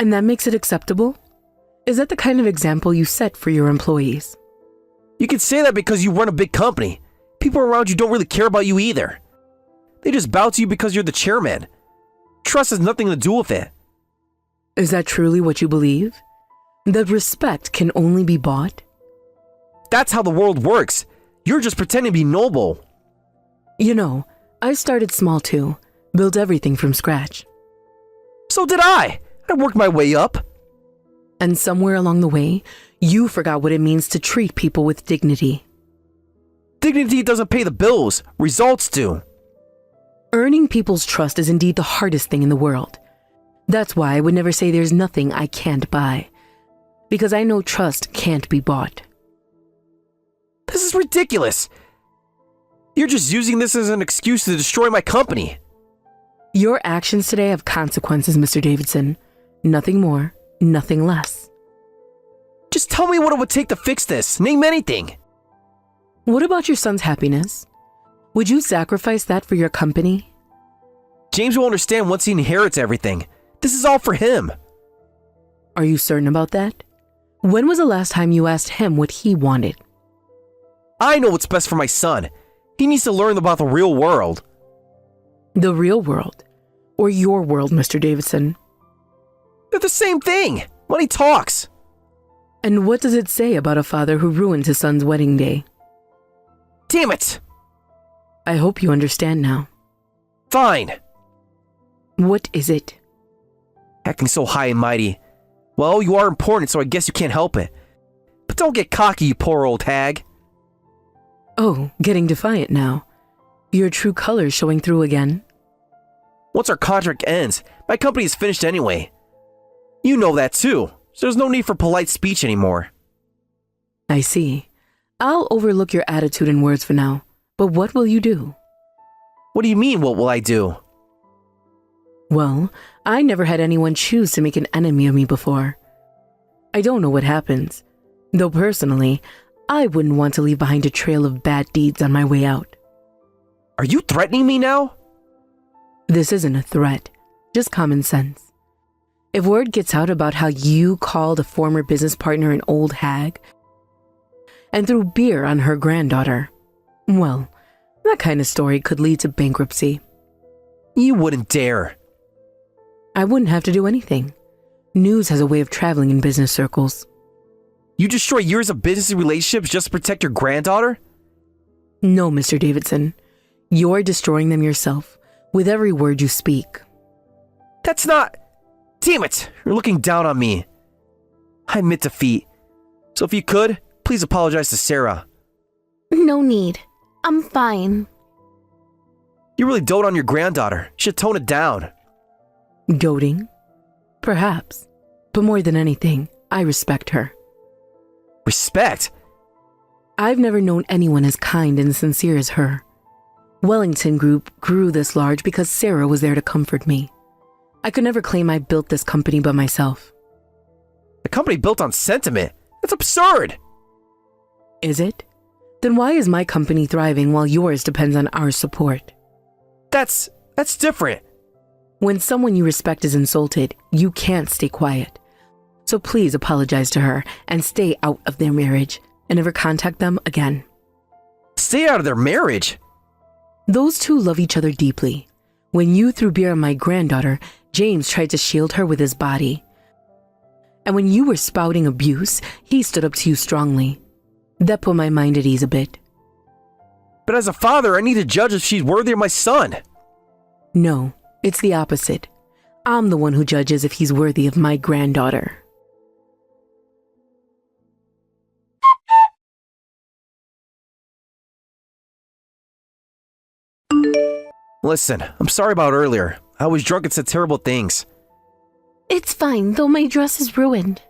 And that makes it acceptable? Is that the kind of example you set for your employees? You can say that because you run a big company. People around you don't really care about you either. They just bow to you because you're the chairman. Trust has nothing to do with it. Is that truly what you believe? That respect can only be bought? That's how the world works. You're just pretending to be noble. You know, I started small too. Built everything from scratch. So did I. I worked my way up. And somewhere along the way, you forgot what it means to treat people with dignity. Dignity doesn't pay the bills. Results do. Earning people's trust is indeed the hardest thing in the world. That's why I would never say there's nothing I can't buy. Because I know trust can't be bought. This is ridiculous. You're just using this as an excuse to destroy my company. Your actions today have consequences, Mr. Davidson. Nothing more, nothing less. Just tell me what it would take to fix this. Name anything. What about your son's happiness? Would you sacrifice that for your company? James will understand once he inherits everything. This is all for him. Are you certain about that? When was the last time you asked him what he wanted? I know what's best for my son. He needs to learn about the real world. The real world? Or your world, Mr. Davidson? They're the same thing. Money talks. And what does it say about a father who ruined his son's wedding day? Damn it! I hope you understand now. Fine. What is it? Acting so high and mighty. Well, you are important, so I guess you can't help it. But don't get cocky, you poor old hag. Oh, getting defiant now. Your true colors showing through again. Once our contract ends, my company is finished anyway. You know that too, so there's no need for polite speech anymore. I see. I'll overlook your attitude and words for now, but what will you do? What do you mean, what will I do? Well, I never had anyone choose to make an enemy of me before. I don't know what happens, though personally, I wouldn't want to leave behind a trail of bad deeds on my way out. Are you threatening me now? This isn't a threat, just common sense. If word gets out about how you called a former business partner an old hag and threw beer on her granddaughter, well, that kind of story could lead to bankruptcy. You wouldn't dare. I wouldn't have to do anything. News has a way of traveling in business circles. You destroy years of business relationships just to protect your granddaughter? No, Mr. Davidson. You're destroying them yourself with every word you speak. That's not... Damn it! You're looking down on me. I admit defeat. So if you could, please apologize to Sarah. No need. I'm fine. You really dote on your granddaughter. You should tone it down. Doting? Perhaps. But more than anything, I respect her. Respect? I've never known anyone as kind and sincere as her. Wellington Group grew this large because Sarah was there to comfort me. I could never claim I built this company by myself. A company built on sentiment? That's absurd! Is it? Then why is my company thriving while yours depends on our support? That's different. When someone you respect is insulted, you can't stay quiet. So please apologize to her and stay out of their marriage and never contact them again. Stay out of their marriage? Those two love each other deeply. When you threw beer on my granddaughter, James tried to shield her with his body. And when you were spouting abuse, he stood up to you strongly. That put my mind at ease a bit. But as a father, I need to judge if she's worthy of my son. No, it's the opposite. I'm the one who judges if he's worthy of my granddaughter. Listen, I'm sorry about earlier. I was drunk and said terrible things. It's fine, though my dress is ruined.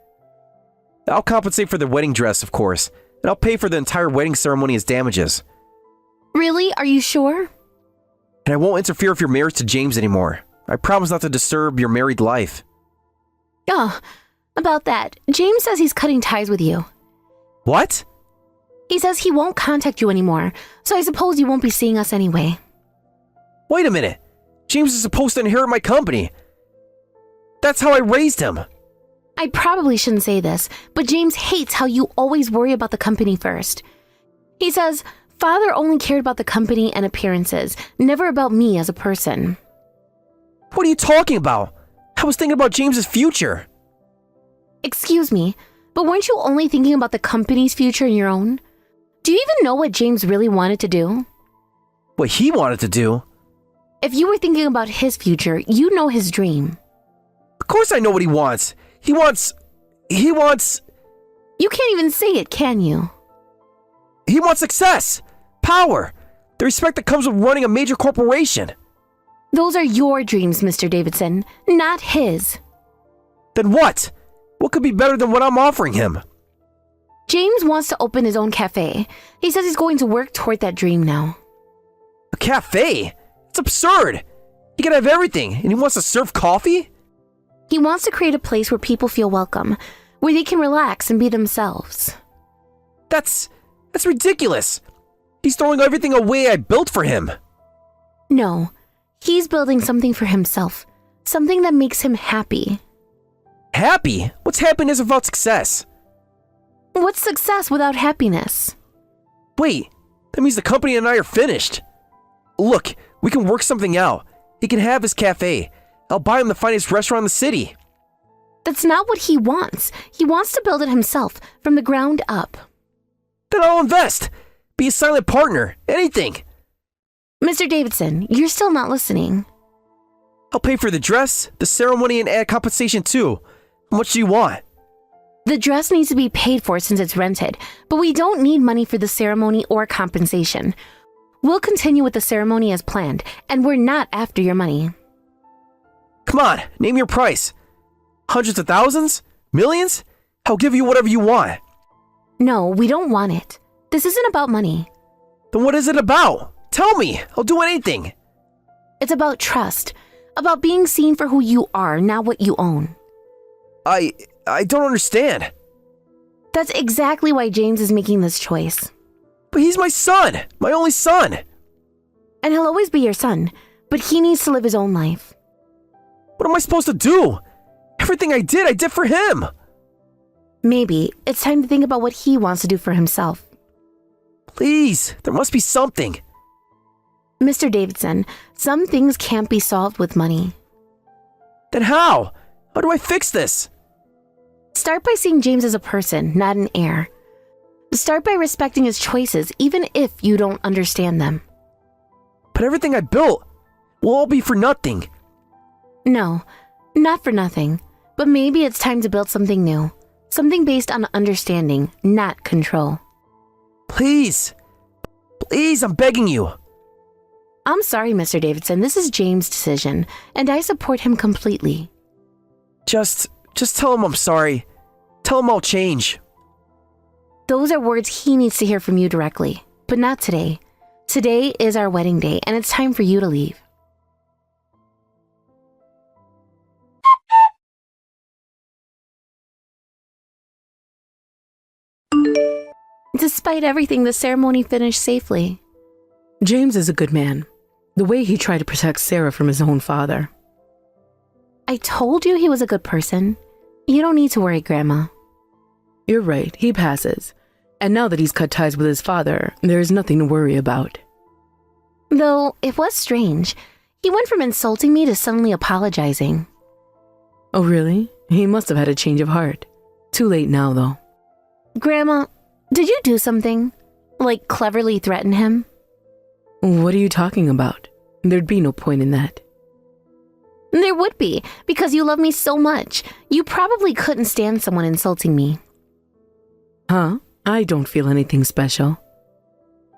I'll compensate for the wedding dress, of course, and I'll pay for the entire wedding ceremony as damages. Really? Are you sure? And I won't interfere with your marriage to James anymore. I promise not to disturb your married life. Oh, about that. James says he's cutting ties with you. What? He says he won't contact you anymore, so I suppose you won't be seeing us anyway. Wait a minute. James is supposed to inherit my company. That's how I raised him. I probably shouldn't say this, but James hates how you always worry about the company first. He says, Father only cared about the company and appearances, never about me as a person. What are you talking about? I was thinking about James's future. Excuse me, but weren't you only thinking about the company's future and your own? Do you even know what James really wanted to do? What he wanted to do? If you were thinking about his future, you know his dream. Of course I know what he wants. He wants... You can't even say it, can you? He wants success, power, the respect that comes with running a major corporation. Those are your dreams, Mr. Davidson, not his. Then what? What could be better than what I'm offering him? James wants to open his own cafe. He says he's going to work toward that dream now. A cafe? It's absurd. He can have everything, and he wants to serve coffee? He wants to create a place where people feel welcome, where they can relax and be themselves. That's ridiculous. He's throwing everything away I built for him. No, he's building something for himself, something that makes him happy. Happy? What's happiness without success? What's success without happiness? Wait, that means the company and I are finished. Look, we can work something out. He can have his cafe. I'll buy him the finest restaurant in the city. That's not what he wants. He wants to build it himself, from the ground up. Then I'll invest. Be a silent partner. Anything. Mr. Davidson, you're still not listening. I'll pay for the dress, the ceremony, and add compensation too. How much do you want? The dress needs to be paid for since it's rented, but we don't need money for the ceremony or compensation. We'll continue with the ceremony as planned, and we're not after your money. Come on, name your price. Hundreds of thousands? Millions? I'll give you whatever you want. No, we don't want it. This isn't about money. Then what is it about? Tell me. I'll do anything. It's about trust. About being seen for who you are, not what you own. I don't understand. That's exactly why James is making this choice. But he's my son. My only son. And he'll always be your son, but he needs to live his own life. What am I supposed to do? Everything I did for him. Maybe it's time to think about what he wants to do for himself. Please, there must be something. Mr. Davidson, some things can't be solved with money. Then how? How do I fix this? Start by seeing James as a person, not an heir. Start by respecting his choices, even if you don't understand them. But everything I built will all be for nothing. No, not for nothing. But maybe it's time to build something new. Something based on understanding, not control. Please. Please, I'm begging you. I'm sorry, Mr. Davidson. This is James' decision, and I support him completely. Just tell him I'm sorry. Tell him I'll change. Those are words he needs to hear from you directly, but not today. Today is our wedding day, and it's time for you to leave. Despite everything, the ceremony finished safely. James is a good man. The way he tried to protect Sarah from his own father. I told you he was a good person. You don't need to worry, Grandma. You're right, he passes. And now that he's cut ties with his father, there's nothing to worry about. Though, it was strange. He went from insulting me to suddenly apologizing. Oh, really? He must have had a change of heart. Too late now, though. Grandma, did you do something? Like cleverly threaten him? What are you talking about? There'd be no point in that. There would be, because you love me so much. You probably couldn't stand someone insulting me. Huh? I don't feel anything special.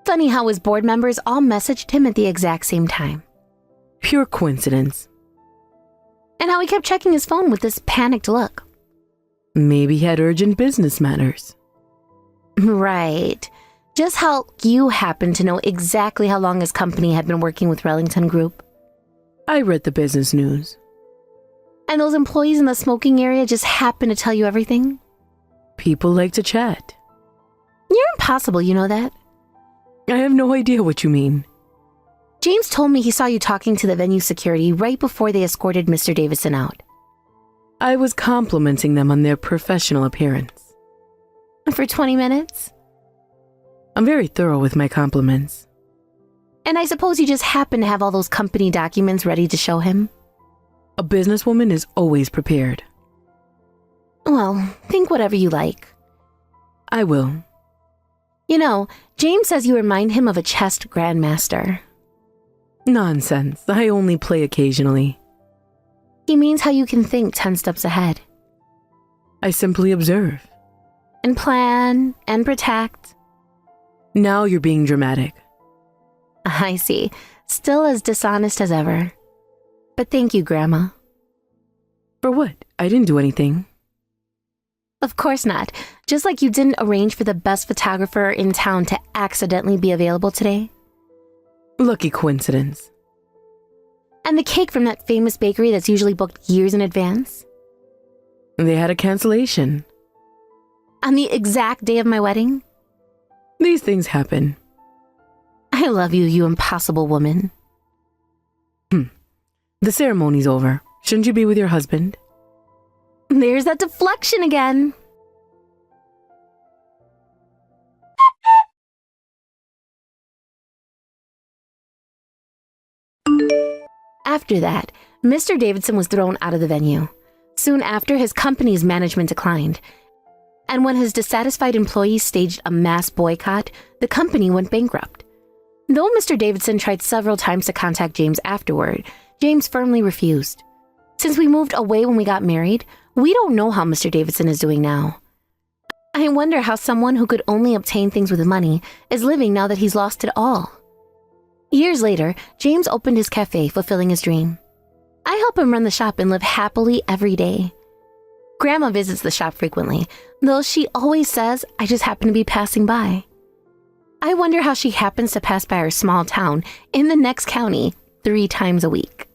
Funny how his board members all messaged him at the exact same time. Pure coincidence. And how he kept checking his phone with this panicked look. Maybe he had urgent business matters. Right. Just how you happen to know exactly how long his company had been working with Rellington Group. I read the business news. And those employees in the smoking area just happen to tell you everything? People like to chat. You're impossible, you know that? I have no idea what you mean. James told me he saw you talking to the venue security right before they escorted Mr. Davidson out. I was complimenting them on their professional appearance. For 20 minutes? I'm very thorough with my compliments. And I suppose you just happen to have all those company documents ready to show him? A businesswoman is always prepared. Well, think whatever you like. I will. You know, James says you remind him of a chess grandmaster. Nonsense. I only play occasionally. He means how you can think 10 steps ahead. I simply observe. And plan, and protect. Now you're being dramatic. I see. Still as dishonest as ever. But thank you, Grandma. For what? I didn't do anything. Of course not. Just like you didn't arrange for the best photographer in town to accidentally be available today. Lucky coincidence. And the cake from that famous bakery that's usually booked years in advance. They had a cancellation. On the exact day of my wedding. These things happen. I love you, you impossible woman. The ceremony's over. Shouldn't you be with your husband? There's that deflection again. After that, Mr. Davidson was thrown out of the venue. Soon after, his company's management declined. And when his dissatisfied employees staged a mass boycott, the company went bankrupt. Though Mr. Davidson tried several times to contact James afterward, James firmly refused. Since we moved away when we got married, we don't know how Mr. Davidson is doing now. I wonder how someone who could only obtain things with money is living now that he's lost it all. Years later, James opened his cafe, fulfilling his dream. I help him run the shop and live happily every day. Grandma visits the shop frequently, though she always says I just happen to be passing by. I wonder how she happens to pass by our small town in the next county 3 times a week.